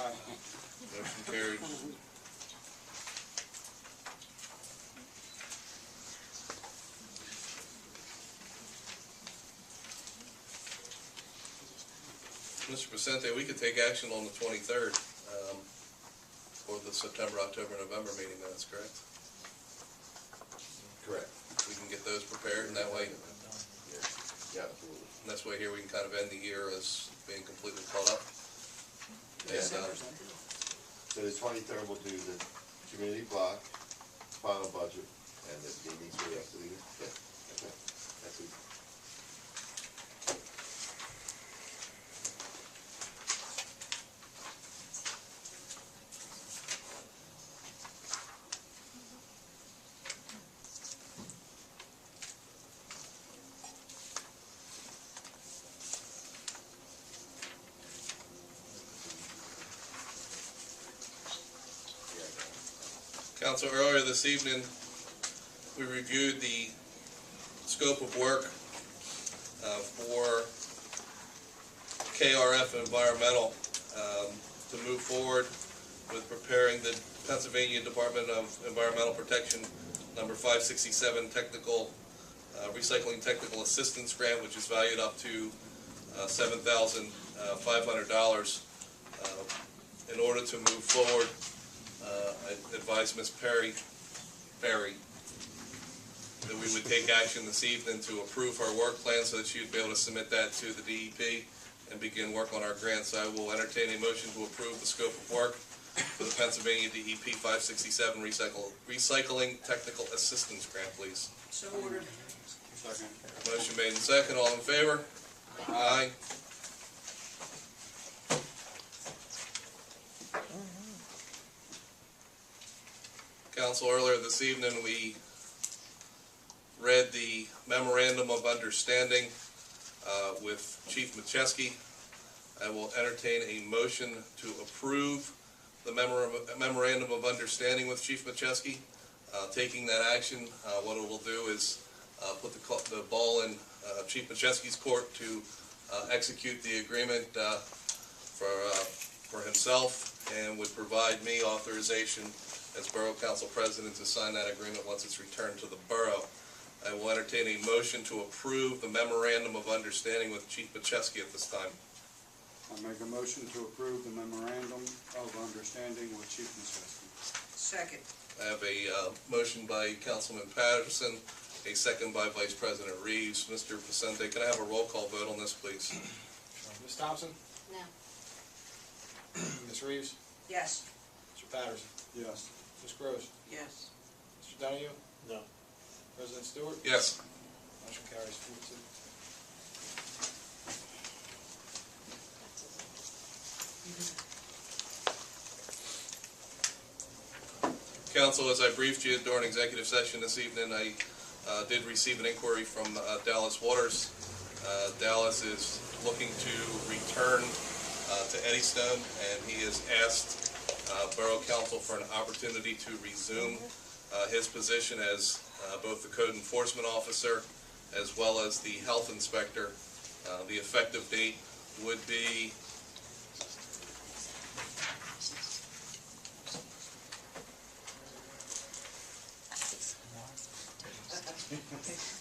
G: Aye.
A: Motion carried. Mr. Placente, we could take action on the 23rd, for the September, October, November meeting minutes, correct?
C: Correct.
A: We can get those prepared, and that way,
C: Yeah, absolutely.
A: and that's why here we can kind of end the year as being completely caught up. And,
C: So the 23rd, we'll do the community block, final budget, and the meetings for the rest of the year. Yeah, okay. That's it.
A: Council, earlier this evening, we reviewed the scope of work for KRF Environmental to move forward with preparing the Pennsylvania Department of Environmental Protection number 567 technical recycling technical assistance grant, which is valued up to $7,500. In order to move forward, I advised Ms. Berry that we would take action this evening to approve her work plan so that she would be able to submit that to the DEP and begin work on our grant. So I will entertain a motion to approve the scope of work for the Pennsylvania DEP 567 Recycling Technical Assistance Grant, please.
B: So ordered.
G: Second.
A: Motion made in second. All in favor? Aye. Council, earlier this evening, we read the memorandum of understanding with Chief Macheski. I will entertain a motion to approve the memorandum of understanding with Chief Macheski. Taking that action, what it will do is put the ball in Chief Macheski's court to execute the agreement for himself, and would provide me authorization as Borough Council President to sign that agreement once it's returned to the Borough. I will entertain a motion to approve the memorandum of understanding with Chief Macheski at this time.
G: I make a motion to approve the memorandum of understanding with Chief Macheski.
B: Second.
A: I have a motion by Councilman Patterson a second by Vice President Reeves. Mr. Vicente, can I have a roll call vote on this, please?
O: Ms. Thompson?
H: No.
O: Ms. Reeves?
B: Yes.
O: Mr. Patterson?
G: Yes.
O: Ms. Gross?
H: Yes.
O: Mr. Donahue?
N: No.
O: President Stewart?
A: Yes.
O: Motion carries 4-2.
A: Council, as I briefed you during executive session this evening, I did receive an inquiry from Dallas Waters. Dallas is looking to return to Eddystone, and he has asked Borough Council for an opportunity to resume his position as both the code enforcement officer as well as the health inspector. The effective date would be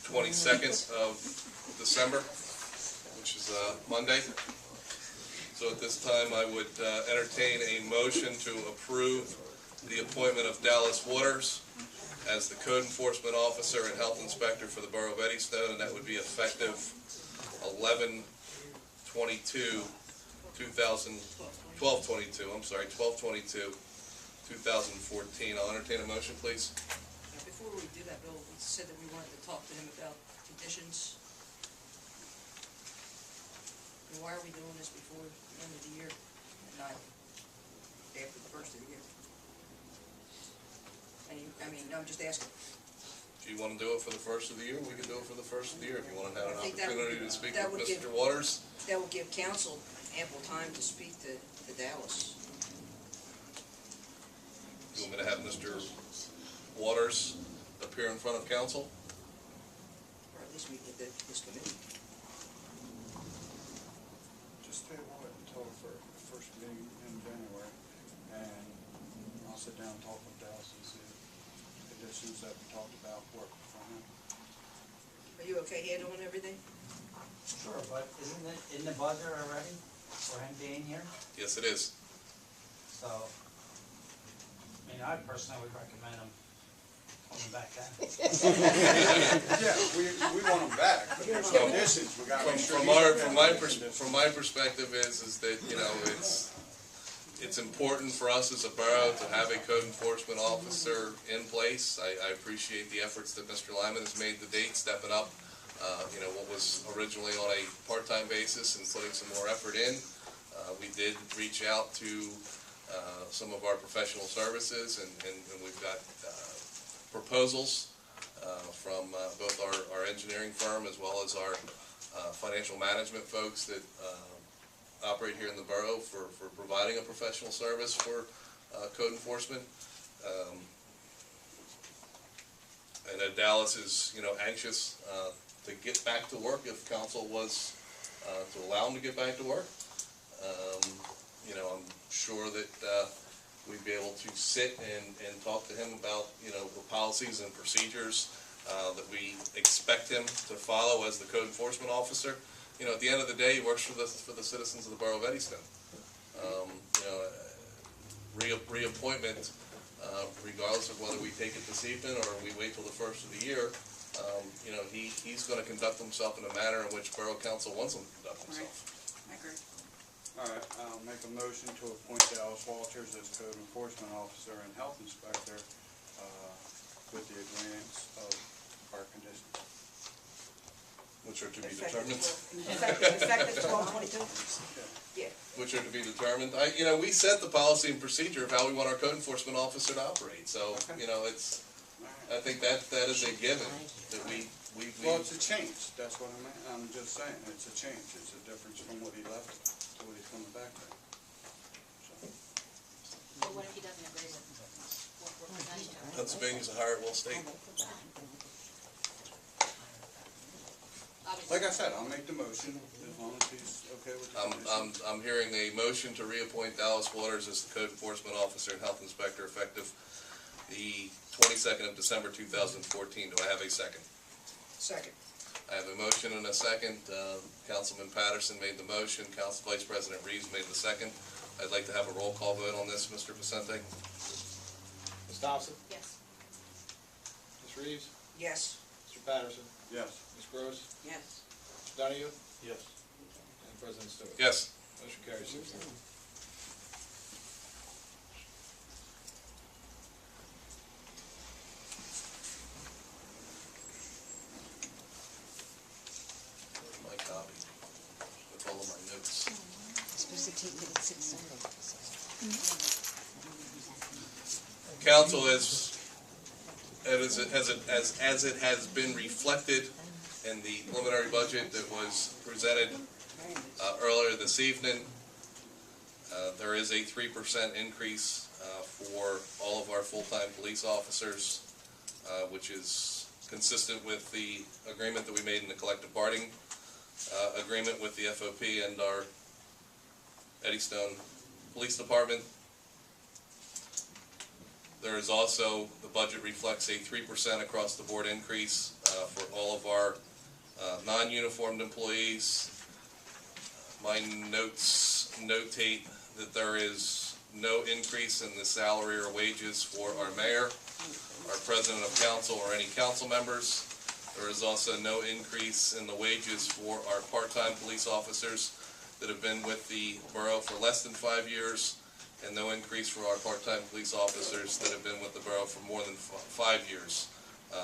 A: (22nd of December), which is Monday. So at this time, I would entertain a motion to approve the appointment of Dallas Waters as the code enforcement officer and health inspector for the Borough of Eddystone, and that would be effective 12/22/2014. I'll entertain a motion, please.
B: Before we do that, Bill, we said that we wanted to talk to him about conditions. And why are we doing this before the end of the year and not after the first of the year? I'm just asking.
A: Do you want to do it for the first of the year? We can do it for the first of the year if you want to have an
B: I think that would
A: opportunity
B: be-
A: to speak
B: that
A: with
B: would
A: Mr.
B: give-
A: Waters.
B: That will give council ample time to speak to Dallas.
A: You want me to have Mr. Waters appear in front of council?
B: Or at least meet with this committee.
G: Just table it until the first meeting in January, and I'll sit down and talk with Dallas and see if conditions that we talked about work for him.
B: Are you okay handling everything?
P: Sure, but isn't it in the budget already for him being here?
A: Yes, it is.
P: So, I personally would recommend him coming back down.
G: Yeah, we want him back, but there's conditions, we gotta make sure.
A: From my perspective is that, it's important for us as a borough to have a code enforcement officer in place. I appreciate the efforts that Mr. Lyman has made to date, stepping up, what was originally on a part-time basis and putting some more effort in. We did reach out to some of our professional services, and we've got proposals from both our engineering firm as well as our financial management folks that operate here in the borough for providing a professional service for code enforcement. I know Dallas is, anxious to get back to work if council was to allow him to get back to work. I'm sure that we'd be able to sit and talk to him about, the policies and procedures that we expect him to follow as the code enforcement officer. At the end of the day, he works for the citizens of the Borough of Eddystone. Reappointment, regardless of whether we take it this evening or we wait till the first of the year, he's going to conduct himself in a manner in which Borough Council wants him to conduct himself.
H: I agree.
G: All right, I'll make a motion to appoint Dallas Walters as code enforcement officer and health inspector with the agreements of our conditions.
A: Which are to be determined.
B: Effective 12/22? Yeah.
A: Which are to be determined. We set the policy and procedure of how we want our code enforcement officer to operate. So, I think that is a given that we.
G: Well, it's a change, that's what I'm just saying, it's a change, it's a difference from what he left to what he's coming back to.
H: But what if he doesn't agree with what we're presenting to him?
A: Pennsylvania's a higher will state.
H: Obviously.
G: Like I said, I'll make the motion as long as he's okay with the conditions.
A: I'm hearing a motion to reappoint Dallas Waters as the code enforcement officer and health inspector effective the 22nd of December 2014. Do I have a second?
B: Second.
A: I have a motion and a second. Councilman Patterson made the motion. Council Vice President Reeves made the second. I'd like to have a roll call vote on this, Mr. Vicente.
O: Ms. Thompson?
H: Yes.
O: Ms. Reeves?
B: Yes.
O: Mr. Patterson,
G: Yes.
O: Ms. Gross,
B: Yes.
O: Mr. Donahue,
G: Yes.
O: and President Stewart.
A: Yes.
O: Motion carries 6-0.
A: My copy with all of my notes.
Q: Supposed to take it at 6:30.
A: Council as it has been reflected in the preliminary budget that was presented earlier this evening, there is a 3% increase for all of our full-time police officers, which is consistent with the agreement that we made in the collective bargaining agreement with the FOP and our Eddystone Police Department. There is also, the budget reflects a 3% across the board increase for all of our non-uniformed employees. My notes notate that there is no increase in the salary or wages for our mayor, our president of council, or any council members. There is also no increase in the wages for our part-time police officers that have been with the borough for less than 5 years, and no increase for our part-time police officers that have been with the borough for more than 5 years.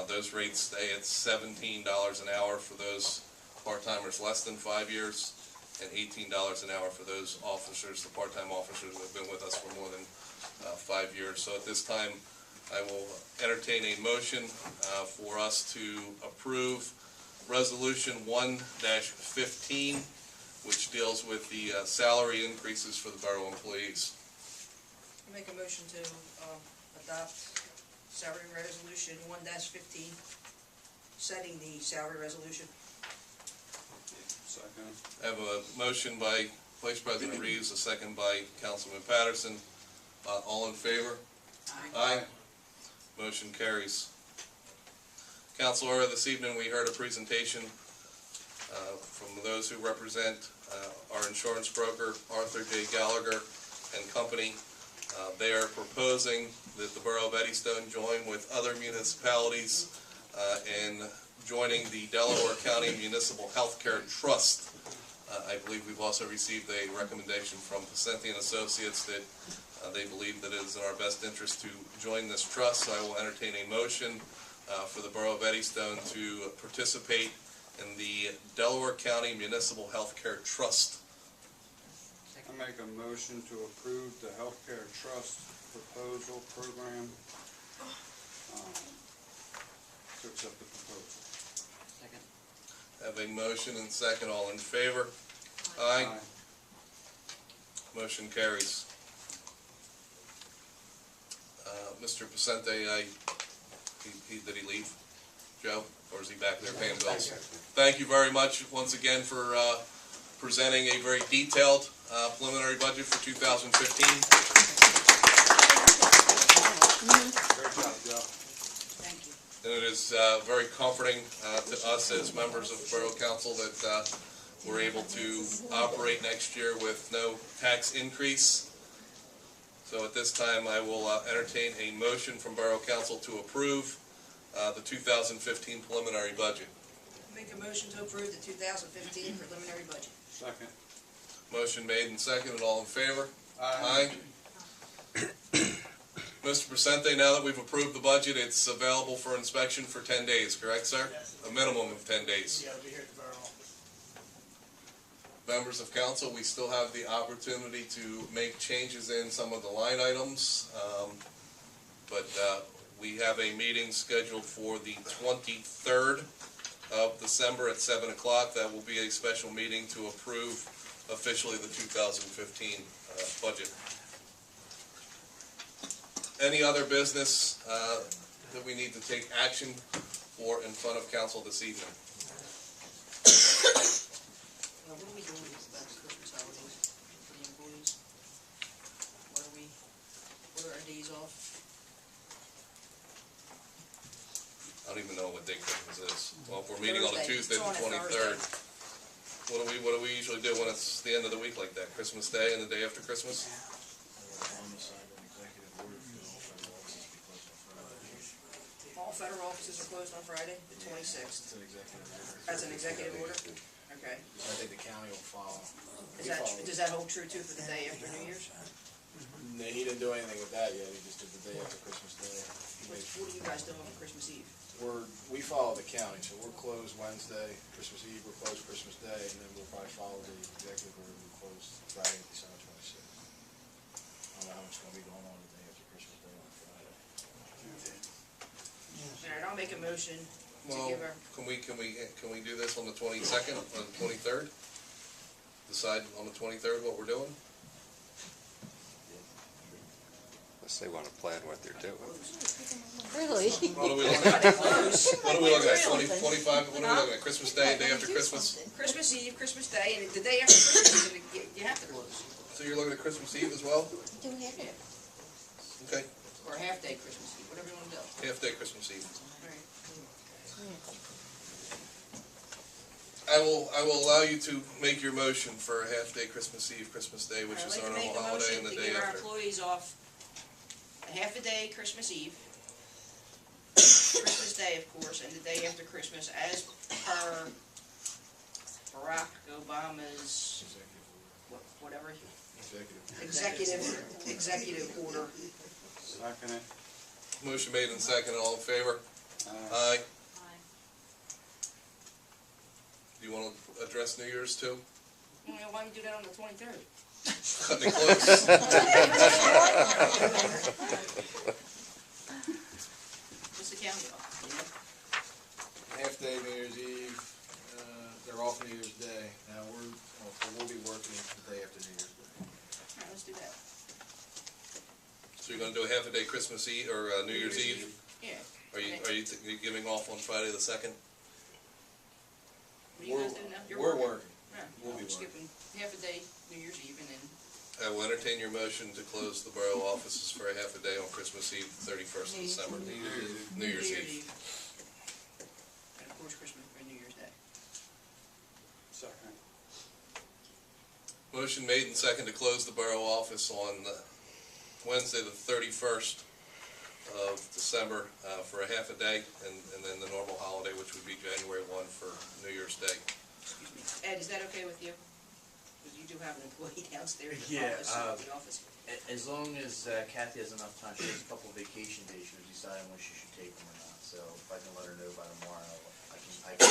A: Those rates stay at $17 an hour for those part-timers less than 5 years, and $18 an hour for those officers, the part-time officers that have been with us for more than 5 years. So at this time, I will entertain a motion for us to approve Resolution 1-15, which deals with the salary increases for the borough employees.
B: I make a motion to adopt salary resolution 1-15, setting the salary resolution.
G: Second.
A: I have a motion by Vice President Reeves, a second by Councilman Patterson. All in favor? Aye. Motion carries. Council, earlier this evening we heard a presentation from those who represent our insurance broker, Arthur J. Gallagher and Company. They are proposing that the Borough of Eddystone join with other municipalities in joining the Delaware County Municipal Healthcare Trust. I believe we've also received a recommendation from Pacenti and Associates that they believe that it is in our best interest to join this trust. So I will entertain a motion for the Borough of Eddystone to participate in the Delaware County Municipal Healthcare Trust.
G: I make a motion to approve the healthcare trust proposal program, to accept the proposal.
H: Second.
A: Have a motion and second. All in favor? Aye. Motion carries. Mr. Pacente, did he leave? Joe? Or is he back there paying bills? Thank you very much once again for presenting a very detailed preliminary budget for 2015.
G: Great job, Joe.
H: Thank you.
A: And it is very comforting to us as members of Borough Council that we're able to operate next year with no tax increase. So at this time, I will entertain a motion from Borough Council to approve the 2015 preliminary budget.
B: Make a motion to approve the 2015 preliminary budget.
G: Second.
A: Motion made and seconded. All in favor?
G: Aye.
A: Mr. Pacente, now that we've approved the budget, it's available for inspection for 10 days, correct, sir?
N: Yes.
A: A minimum of 10 days.
N: Yeah, I'll be here at the borough office.
A: Members of council, we still have the opportunity to make changes in some of the line items, but we have a meeting scheduled for the 23rd of December at 7 o'clock. That will be a special meeting to approve officially the 2015 budget. Any other business that we need to take action for in front of council this evening?
B: What are we doing about the Christmas holidays for the employees? What are our days off?
A: I don't even know what day Christmas is. Well, if we're meeting on a
B: Thursday.
A: Tuesday, the
B: It's on a
A: 23rd. What do we usually do when it's the end of the week like that? Christmas Day and the day after Christmas?
B: All federal offices are closed on Friday, the 26th?
O: It's an executive order.
B: That's an executive order? Okay.
O: So I think the county will follow.
B: Does that hold true too for the day after New Year's?
O: No, he didn't do anything with that yet, he just did the day after Christmas Day.
B: What are you guys doing on Christmas Eve?
O: We follow the county, so we're closed Wednesday, Christmas Eve, we're closed Christmas Day, and then we'll probably follow the executive order, we're closed Friday, December 26th. I don't know how much is gonna be going on the day after Christmas Day on Friday.
B: All right, I'll make a motion to
A: Well,
B: give our,
A: can we do this on the 22nd, on the 23rd? Decide on the 23rd what we're doing?
J: Unless they want to plan what they're doing.
Q: Really?
A: What are we looking at? What are we looking at, 20, 25, what are we looking at, Christmas Day, day after Christmas?
B: Christmas Eve, Christmas Day, and the day after Christmas, you have to close.
A: So you're looking at Christmas Eve as well?
Q: Do we have it?
A: Okay,
B: Or a half day Christmas Eve, whatever you wanna do.
A: half-day Christmas Eve.
B: All right.
A: I will allow you to make your motion for a half-day Christmas Eve, Christmas Day, which is our normal holiday, and the day
B: I'd like to make a motion to give our
A: after.
B: employees off a half a day Christmas Eve, Christmas Day, of course, and the day after Christmas, as per Barack Obama's, whatever, executive order.
G: Second it.
A: Motion made and seconded, all in favor? Aye. Do you want to address New Year's too?
B: Why don't you do that on the 23rd?
A: Cutting it close.
B: What's the county off, you know?
O: Half-day New Year's Eve, they're off New Year's Day. Now, we'll be working the day after New Year's Day.
B: All right, let's do that.
A: So you're gonna do a half-a-day Christmas Eve, or New Year's Eve?
B: Yeah.
A: Are you giving off on Friday the 2nd?
B: What are you guys doing now? You're
O: We're
B: working.
O: working.
B: Yeah,
O: We'll be
B: we're skipping half a day New Year's Eve, and then
A: I will entertain your motion to close the borough offices for a half-a-day on Christmas Eve, 31st of December. New Year's Eve.
B: And of course, Christmas or New Year's Day.
G: Second.
A: Motion made and second to close the borough office on Wednesday, the 31st of December, for a half a day, and then the normal holiday, which would be January 1 for New Year's Day.
B: Excuse me. Ed, is that okay with you? Because you do have an employee downstairs in the
E: Yeah,
B: office.
E: As long as Kathy has enough time, she has a couple of vacation days, she was deciding when she should take them or not, so if I can let her know by tomorrow, I can.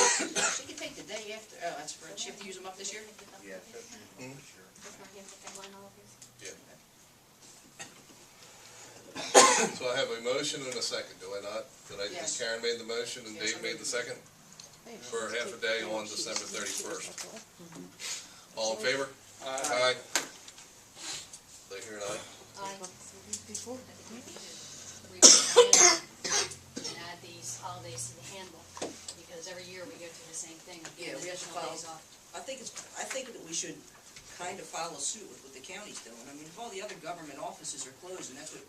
B: She can take the day after, oh, that's for, she have to use them up this year?
E: Yeah.
A: Sure. Yeah. So I have a motion and a second, do I not? Did
B: Yes.
A: Karen made the motion and
B: Yes,
A: Dave
B: I
A: made
B: did.
A: the second? For a half a day on December 31st. All in favor? Aye. They hear an aye?
Q: Before.
M: And add these holidays to the handbook, because every year we go through the same thing. of
B: Yeah,
M: giving
B: we have to
M: additional
B: follow,
M: days off.
B: I think that we should kind of follow suit with what the county's doing. I mean, if all the other government offices are closed, and that's what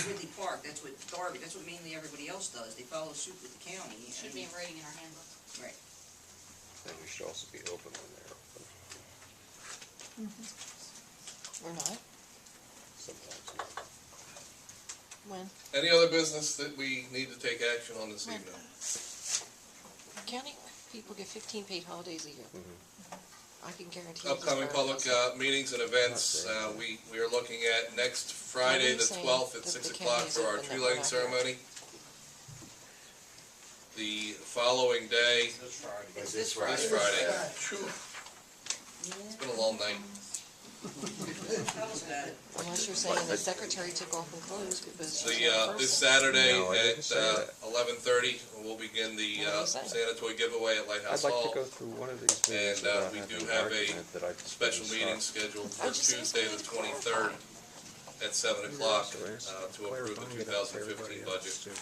B: Ridley Park, that's what Darby, that's what mainly everybody else does, they follow suit with the county.
M: It should be in writing in our handbook.
B: Right.
J: And we should also be open when they're open.
Q: Or not?
J: Sometimes not.
Q: When?
A: Any other business that we need to take action on this
Q: When?
A: evening?
Q: County people get 15 paid holidays a year. I can guarantee you.
A: Upcoming public meetings and events, we are looking at next Friday, the 12th at 6 o'clock for our tree lighting ceremony. The following day,
C: Is this Friday?
A: this Friday. It's been a long night.
B: Tell us about it.
Q: Unless you're saying the secretary took off and closed because.
A: This Saturday
J: No, I
A: at
J: didn't say that.
A: 11:30, we'll begin the Santa Toy giveaway at Lighthouse
J: I'd like
A: Hall.
J: to go through one of these meetings
A: And
J: without
A: we
J: having
A: do
J: an
A: have a
J: argument that I
A: special
J: didn't
A: meeting
J: start.
A: scheduled for Tuesday, the 23rd at 7 o'clock to approve the 2015 budget.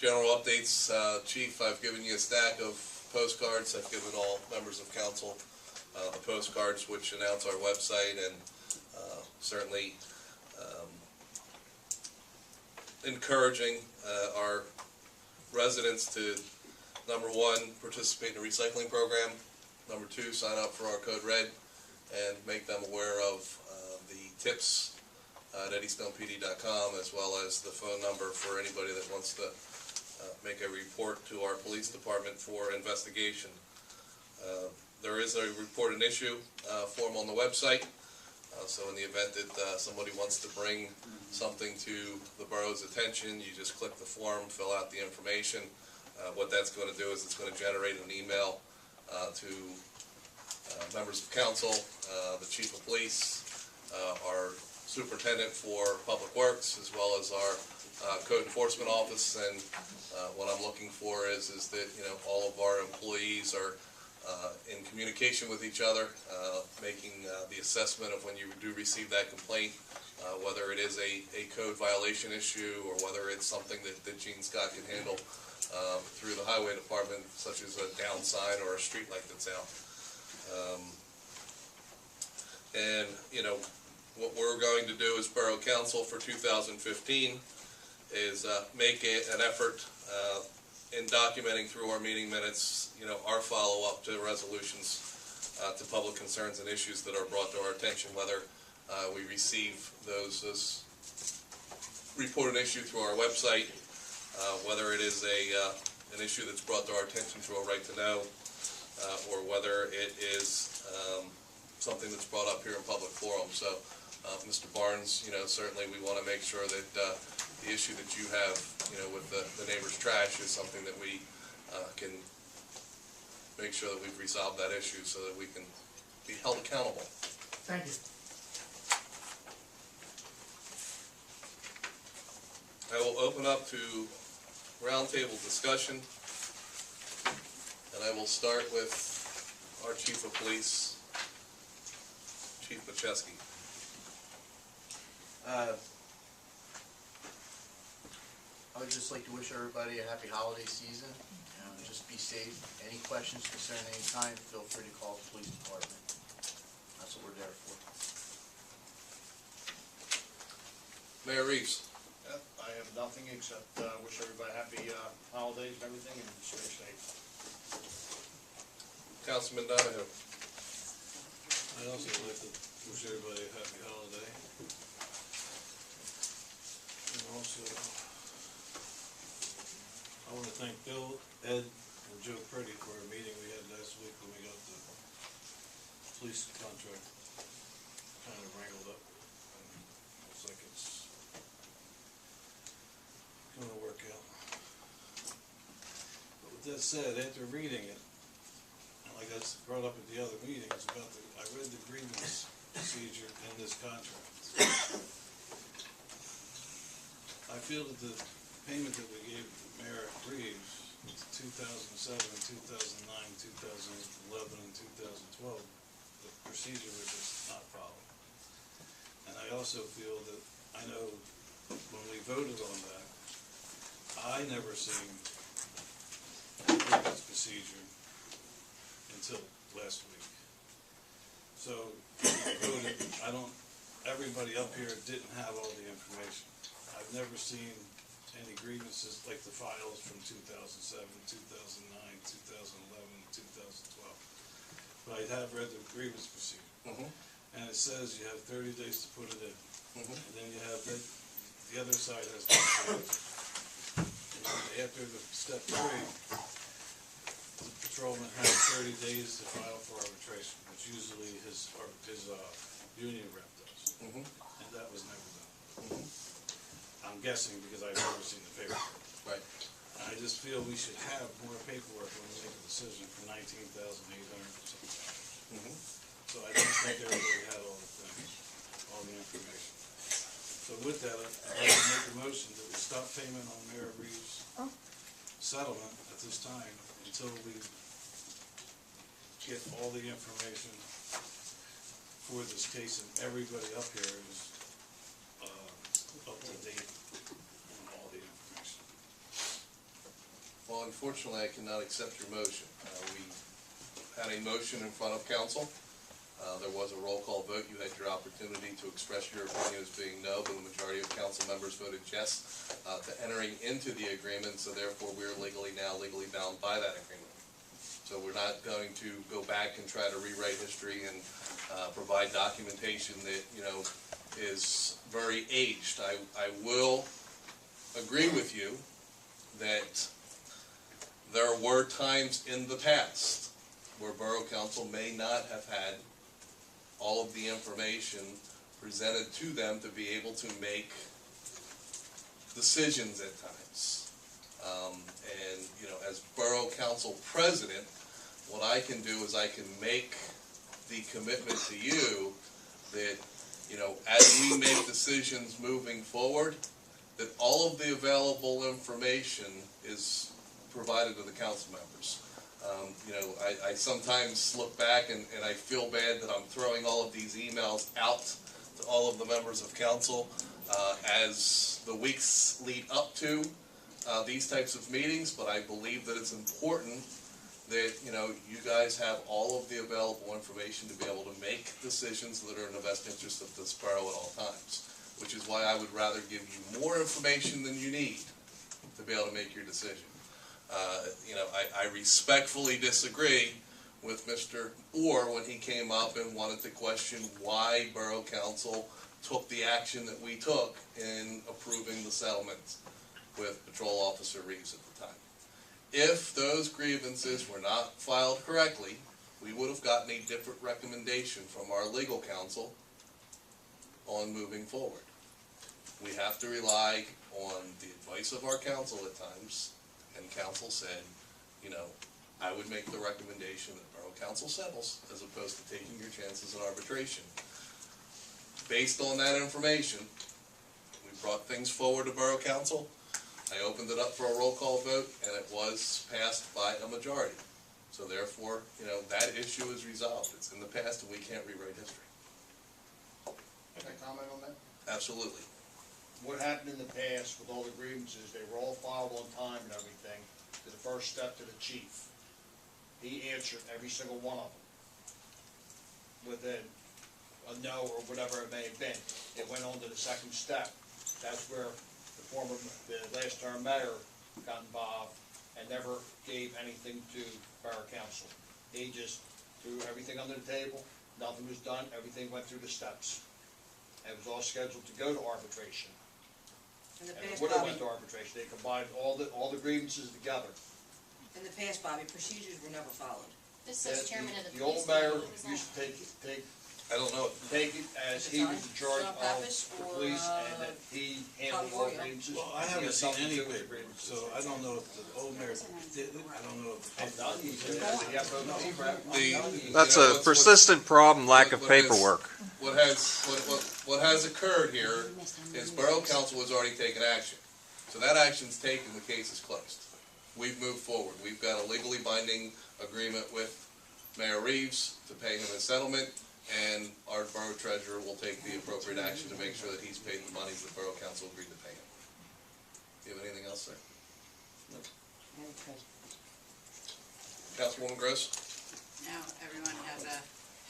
A: General updates, Chief, I've given you a stack of postcards. I've given all members of council the postcards which announce our website, and certainly encouraging our residents to, number one, participate in the recycling program, number two, sign up for our Code Red, and make them aware of the tips at EddystonePD.com, as well as the phone number for anybody that wants to make a report to our police department for investigation. There is a report an issue form on the website, so in the event that somebody wants to bring something to the borough's attention, you just click the form, fill out the information. What that's going to do is it's going to generate an email to members of council, the chief of police, our superintendent for public works, as well as our code enforcement office. And what I'm looking for is that all of our employees are in communication with each other, making the assessment of when you do receive that complaint, whether it is a code violation issue or whether it's something that Gene Scott can handle through the highway department, such as a down sign or a street light that's out. And what we're going to do as Borough Council for 2015 is make an effort in documenting through our meeting minutes, our follow-up to resolutions to public concerns and issues that are brought to our attention, whether we receive those as report an issue through our website, whether it is an issue that's brought to our attention through a right to know, or whether it is something that's brought up here in public forum. So, Mr. Barnes, certainly we want to make sure that the issue that you have, with the neighbor's trash is something that we can make sure that we've resolved that issue so that we can be held accountable.
N: Thank you.
A: I will open up to roundtable discussion, and I will start with our Chief of Police, Chief Macheski.
E: I would just like to wish everybody a happy holiday season. Just be safe. Any questions concerning any time, feel free to call the police department. That's what we're there for.
A: Mayor Reeves.
O: I have nothing except wish everybody happy holidays and everything, and stay safe.
A: Councilman Donahue.
R: I'd also like to wish everybody a happy holiday. And also, I want to thank Bill, Ed, and Joe Pretty for a meeting we had last week when we got the police contract kind of wrangled up. And looks like it's going to work out. But with that said, after reading it, like I brought up at the other meeting, it's about I read the grievance procedure in this contract. I feel that the payment that we gave Mayor Reeves, 2007, 2009, 2011, and 2012, the procedure was just not followed. And I also feel that, I know when we voted on that, I never seen the grievance procedure until last week. So, voted, everybody up here didn't have all the information. I've never seen any grievances like the files from 2007, 2009, 2011, 2012. But I have read the grievance procedure. And it says you have 30 days to put it in. And then you have the other side has to after the step 3, the patrolman has 30 days to file for arbitration, which usually his union rep does. And that was never done. I'm guessing because I've never seen the paperwork.
A: Right.
R: And I just feel we should have more paperwork when we make a decision for $19,800 or something. So I don't think everybody had all the things, all the information. So with that, I'd like to make a motion that we stop payment on Mayor Reeves' settlement at this time until we get all the information for this case and everybody up here is up to date on all the information.
A: Well, unfortunately, I cannot accept your motion. We had a motion in front of council. There was a roll call vote. You had your opportunity to express your opinion as being no, but the majority of council members voted yes to entering into the agreement, so therefore we're legally bound by that agreement. So we're not going to go back and try to rewrite history and provide documentation that, is very aged. I will agree with you that there were times in the past where Borough Council may not have had all of the information presented to them to be able to make decisions at times. And, you know, as Borough Council President, what I can do is I can make the commitment to you that, you know, as we make decisions moving forward, that all of the available information is provided to the council members. You know, I sometimes look back and I feel bad that I'm throwing all of these emails out to all of the members of council as the weeks lead up to these types of meetings, but I believe that it's important that, you know, you guys have all of the available information to be able to make decisions that are in the best interest of this borough at all times, which is why I would rather give you more information than you need to be able to make your decision. You know, I respectfully disagree with Mr. Orr when he came up and wanted to question why Borough Council took the action that we took in approving the settlement with Patrol Officer Reeves at the time. If those grievances were not filed correctly, we would have gotten a different recommendation from our legal counsel on moving forward. We have to rely on the advice of our counsel at times, and counsel said, you know, I would make the recommendation that Borough Council settles as opposed to taking your chances in arbitration. Based on that information, we brought things forward to Borough Council. I opened it up for a roll call vote, and it was passed by a majority. So therefore, you know, that issue is resolved. It's in the past, and we can't rewrite history.
O: Can I comment on that?
A: Absolutely.
O: What happened in the past with all the grievances, they were all filed on time and everything, to the first step to the chief. He answered every single one of them within a no or whatever it may have been. It went on to the second step. That's where the last term mayor got involved and never gave anything to Borough Council. He just threw everything under the table, nothing was done, everything went through the steps. It was all scheduled to go to arbitration.
B: In the
O: And it
B: past,
O: would have
B: Bobby,
O: went to arbitration. They combined all the grievances together.
B: in the past, Bobby, procedures were never followed.
M: This says chairman of the
O: The old
M: police
O: mayor
M: committee. What was that?
O: used to take
A: I don't know.
O: it as he was in charge
B: John
O: of
B: Pappas
O: the
B: or,
O: police and that he handled all grievances.
R: Well, I
O: He
R: haven't
O: had
R: seen
O: nothing to
R: any
O: do with the
R: paperwork,
O: grievances.
R: so I don't know if the old mayor did it, I don't know if.
O: I'm done, he said, he had no team rep. I'm
A: The-
O: done, he
J: That's
O: said,
J: a persistent problem, lack of paperwork.
A: What has occurred here is Borough Council has already taken action. So that action's taken, the case is closed. We've moved forward. We've got a legally binding agreement with Mayor Reeves to pay him a settlement, and our borough treasurer will take the appropriate action to make sure that he's paid the monies that Borough Council agreed to pay him. Do you have anything else, sir? No. Councilwoman Gross?
H: Now, everyone have a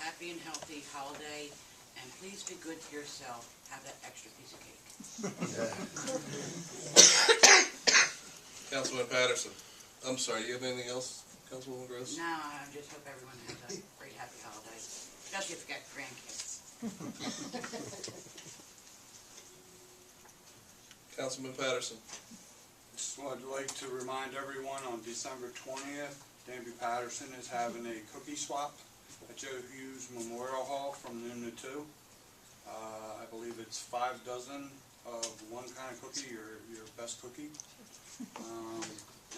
H: happy and healthy holiday, and please be good to yourself. Have that extra piece of cake.
A: Councilman Patterson? I'm sorry, do you have anything else, Councilwoman Gross?
H: No, I just hope everyone has a great happy holiday, especially if you got grandkids.
A: Councilman Patterson?
G: Just would like to remind everyone on December 20th, Danby Patterson is having a cookie swap at Joe Hughes Memorial Hall from noon to 2. I believe it's 5 dozen of one kind of cookie, your best cookie.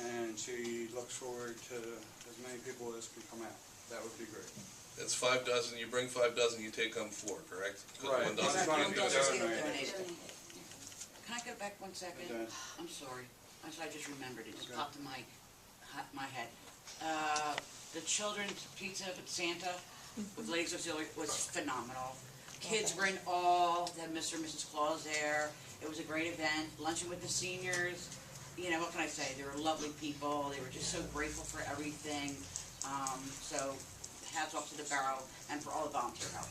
G: And she looks forward to as many people as can come out. That would be great.
A: It's 5 dozen, you bring 5 dozen, you take home 4, correct? 'Cause
G: Right.
A: one dozen's
G: One
A: being
G: dozen's
A: donated.
G: donated.
H: Can I go back 1 second?
G: Okay.
H: I'm sorry. I just remembered. It just popped in my head. The children's pizza with Santa with Ladies Auxiliary was phenomenal. Kids were in awe. They had Mr. and Mrs. Claus there. It was a great event. Lunching with the seniors. You know, what can I say? They were lovely people. They were just so grateful for everything. So hats off to the Borough and for all the volunteer help.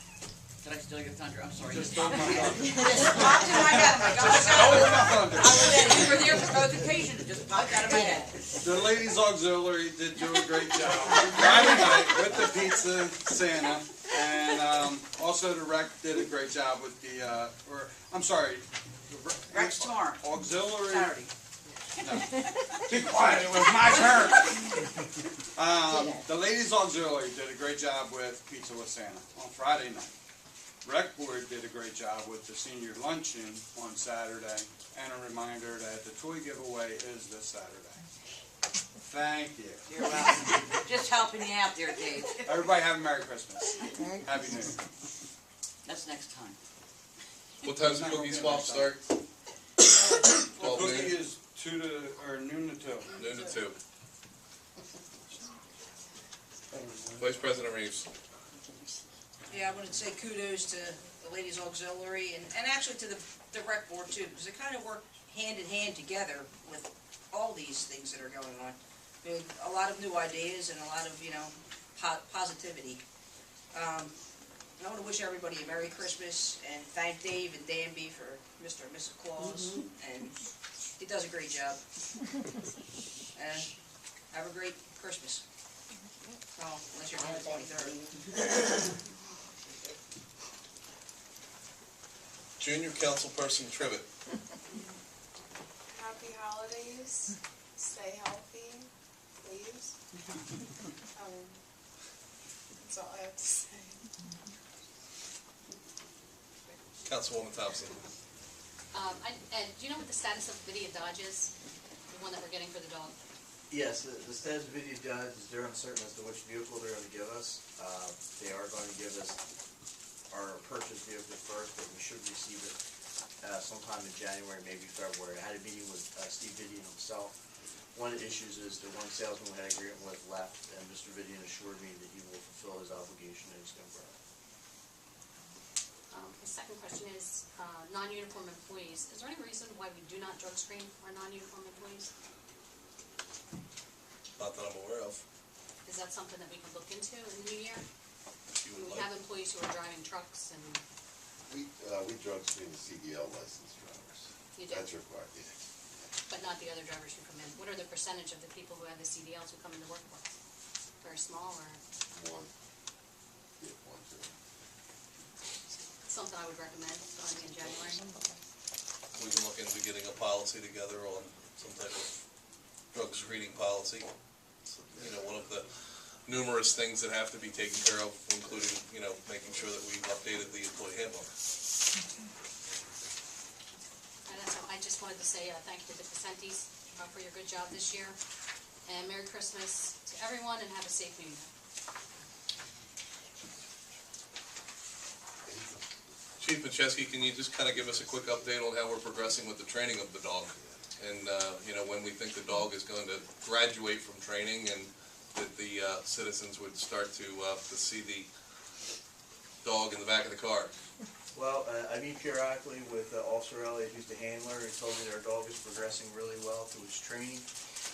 H: Did I steal your thunder? I'm sorry.
G: Just stole my thunder.
H: Just popped in my head. Oh my God.
G: Stole my thunder.
H: I was there. You were there for both occasions. It just popped out of my head.
G: The ladies auxiliary did do a great job Friday night with the pizza Santa, and also the rec did a great job with the,
H: Rec's tomorrow.
G: Auxiliary.
H: Saturday.
G: No. Be quiet, it was my turn. The ladies auxiliary did a great job with Pizza with Santa on Friday night. Rec board did a great job with the senior luncheon on Saturday, and a reminder that the toy giveaway is this Saturday. Thank you.
H: You're welcome. Just helping you out there, Dave.
G: Everybody have a Merry Christmas. Happy New Year.
H: That's next time.
A: What time's the cookie swap start?
G: The cookie is noon to 2.
A: Noon to 2. Vice President Reeves.
B: Yeah, I wanted to say kudos to the ladies auxiliary and actually to the rec board too, because they kind of work hand in hand together with all these things that are going on. I mean, a lot of new ideas and a lot of, positivity. I want to wish everybody a Merry Christmas and thank Dave and Danby for Mr. and Mrs. Claus, and he does a great job. And have a great Christmas. Well, unless you're on the 23rd.
A: Junior Councilperson Trivett.
S: Happy holidays. Stay healthy, please. That's all I have to say.
A: Councilwoman Thompson.
M: And do you know what the status of the video Dodge is? The one that we're getting for the dog?
E: Yes, the status of video Dodge is they're uncertain as to which vehicle they're going to give us. They are going to give us our purchase vehicle first, but we should receive it sometime in January, maybe February. I had a meeting with Steve Vidian himself. One of the issues is the one salesman we had an agreement with left, and Mr. Vidian assured me that he will fulfill his obligation in his Borough.
M: The second question is, non-uniform employees. Is there any reason why we do not drug screen our non-uniform employees?
A: Not that I'm aware of.
M: Is that something that we can look into in the new year?
A: If you would
M: We
A: like.
M: have employees who are driving trucks and,
C: We drug screen the CDL licensed drivers.
M: You do?
C: That's required, yeah.
M: but not the other drivers who come in. What are the percentage of the people who have the CDLs who come in the workforce? Very small or
C: One. Yeah, 1, 2.
M: something I would recommend starting in January?
A: We can look into getting a policy together on some type of drug screening policy. So, one of the numerous things that have to be taken care of, including, making sure that we've updated the employee handbook.
M: And that's all. I just wanted to say thank you to the Picentes for your good job this year. And Merry Christmas to everyone and have a safe New Year.
A: Chief Macheski, can you just kind of give us a quick update on how we're progressing with the training of the dog? And, when we think the dog is going to graduate from training and that the citizens would start to see the dog in the back of the car?
E: Well, I meet periodically with Officer Elliott, who's the handler. He told me that our dog is progressing really well through his training.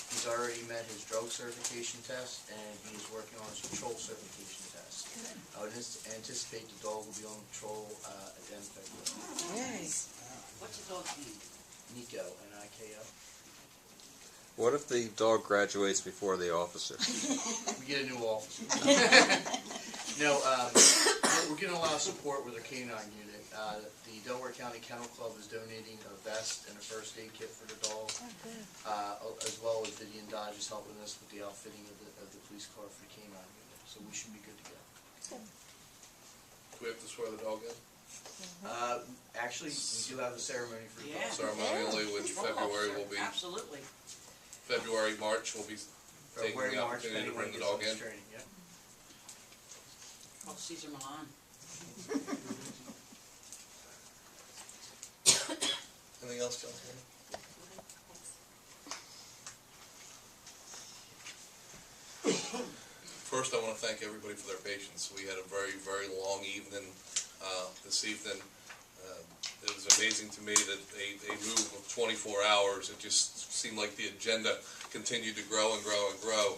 E: He's already met his drug certification test, and he's working on his patrol certification test. I would anticipate the dog will be on patrol at the end of February.
H: What's the dog's name?
E: Nico, N-I-K-O.
J: What if the dog graduates before the officer?
E: We get a new officer. No, we're getting a lot of support with our K-9 unit. The Delaware County Kennel Club is donating a vest and a first aid kit for the dog, as well as Vidian Dodge is helping us with the outfitting of the police car for the K-9 unit. So we should be good to go.
A: Do we have to swear the dog in?
E: Actually, we do have a ceremony for the dog.
A: Ceremonially, which February will be.
H: Absolutely.
A: February, March, we'll be taking
E: February,
A: the
E: March,
A: opportunity to bring the
E: anyone
A: dog
E: gets
A: in.
E: on this training, yep.
H: Oh, Caesar Milan.
A: Anything else, Councilman? First, I want to thank everybody for their patience. We had a very, very long evening this evening. It was amazing to me that a move of 24 hours, it just seemed like the agenda continued to grow and grow and grow.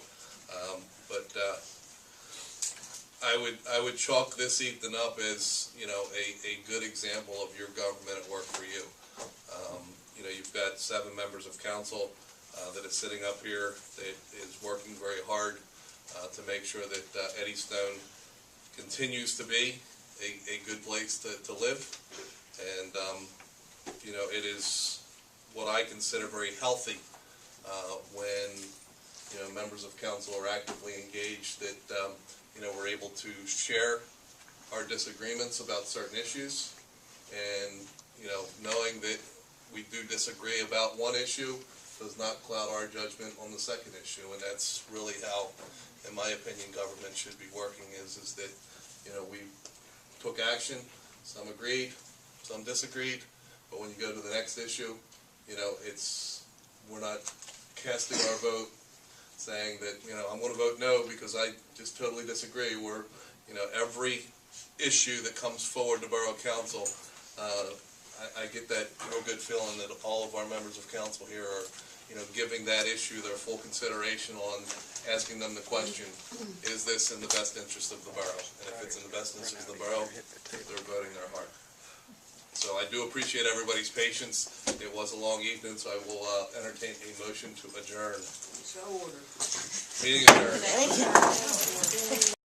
A: But I would chalk this evening up as, you know, a good example of your government at work for you. You know, you've got 7 members of council that is sitting up here that is working very hard to make sure that Eddystone continues to be a good place to live. And, you know, it is what I consider very healthy when, you know, members of council are actively engaged, that, you know, we're able to share our disagreements about certain issues, and, you know, knowing that we do disagree about one issue does not cloud our judgment on the second issue. And that's really how, in my opinion, government should be working, is that, you know, we took action, some agreed, some disagreed, but when you go to the next issue, you know, we're not casting our vote saying that, you know, I'm going to vote no because I just totally disagree. We're, you know, every issue that comes forward to Borough Council, I get that real good feeling that all of our members of council here are, you know, giving that issue their full consideration on asking them the question, is this in the best interest of the borough? And if it's in the best interest of the borough, they're voting their heart. So I do appreciate everybody's patience. It was a long evening, so I will entertain a motion to adjourn.
B: So ordered.
A: Meeting adjourned.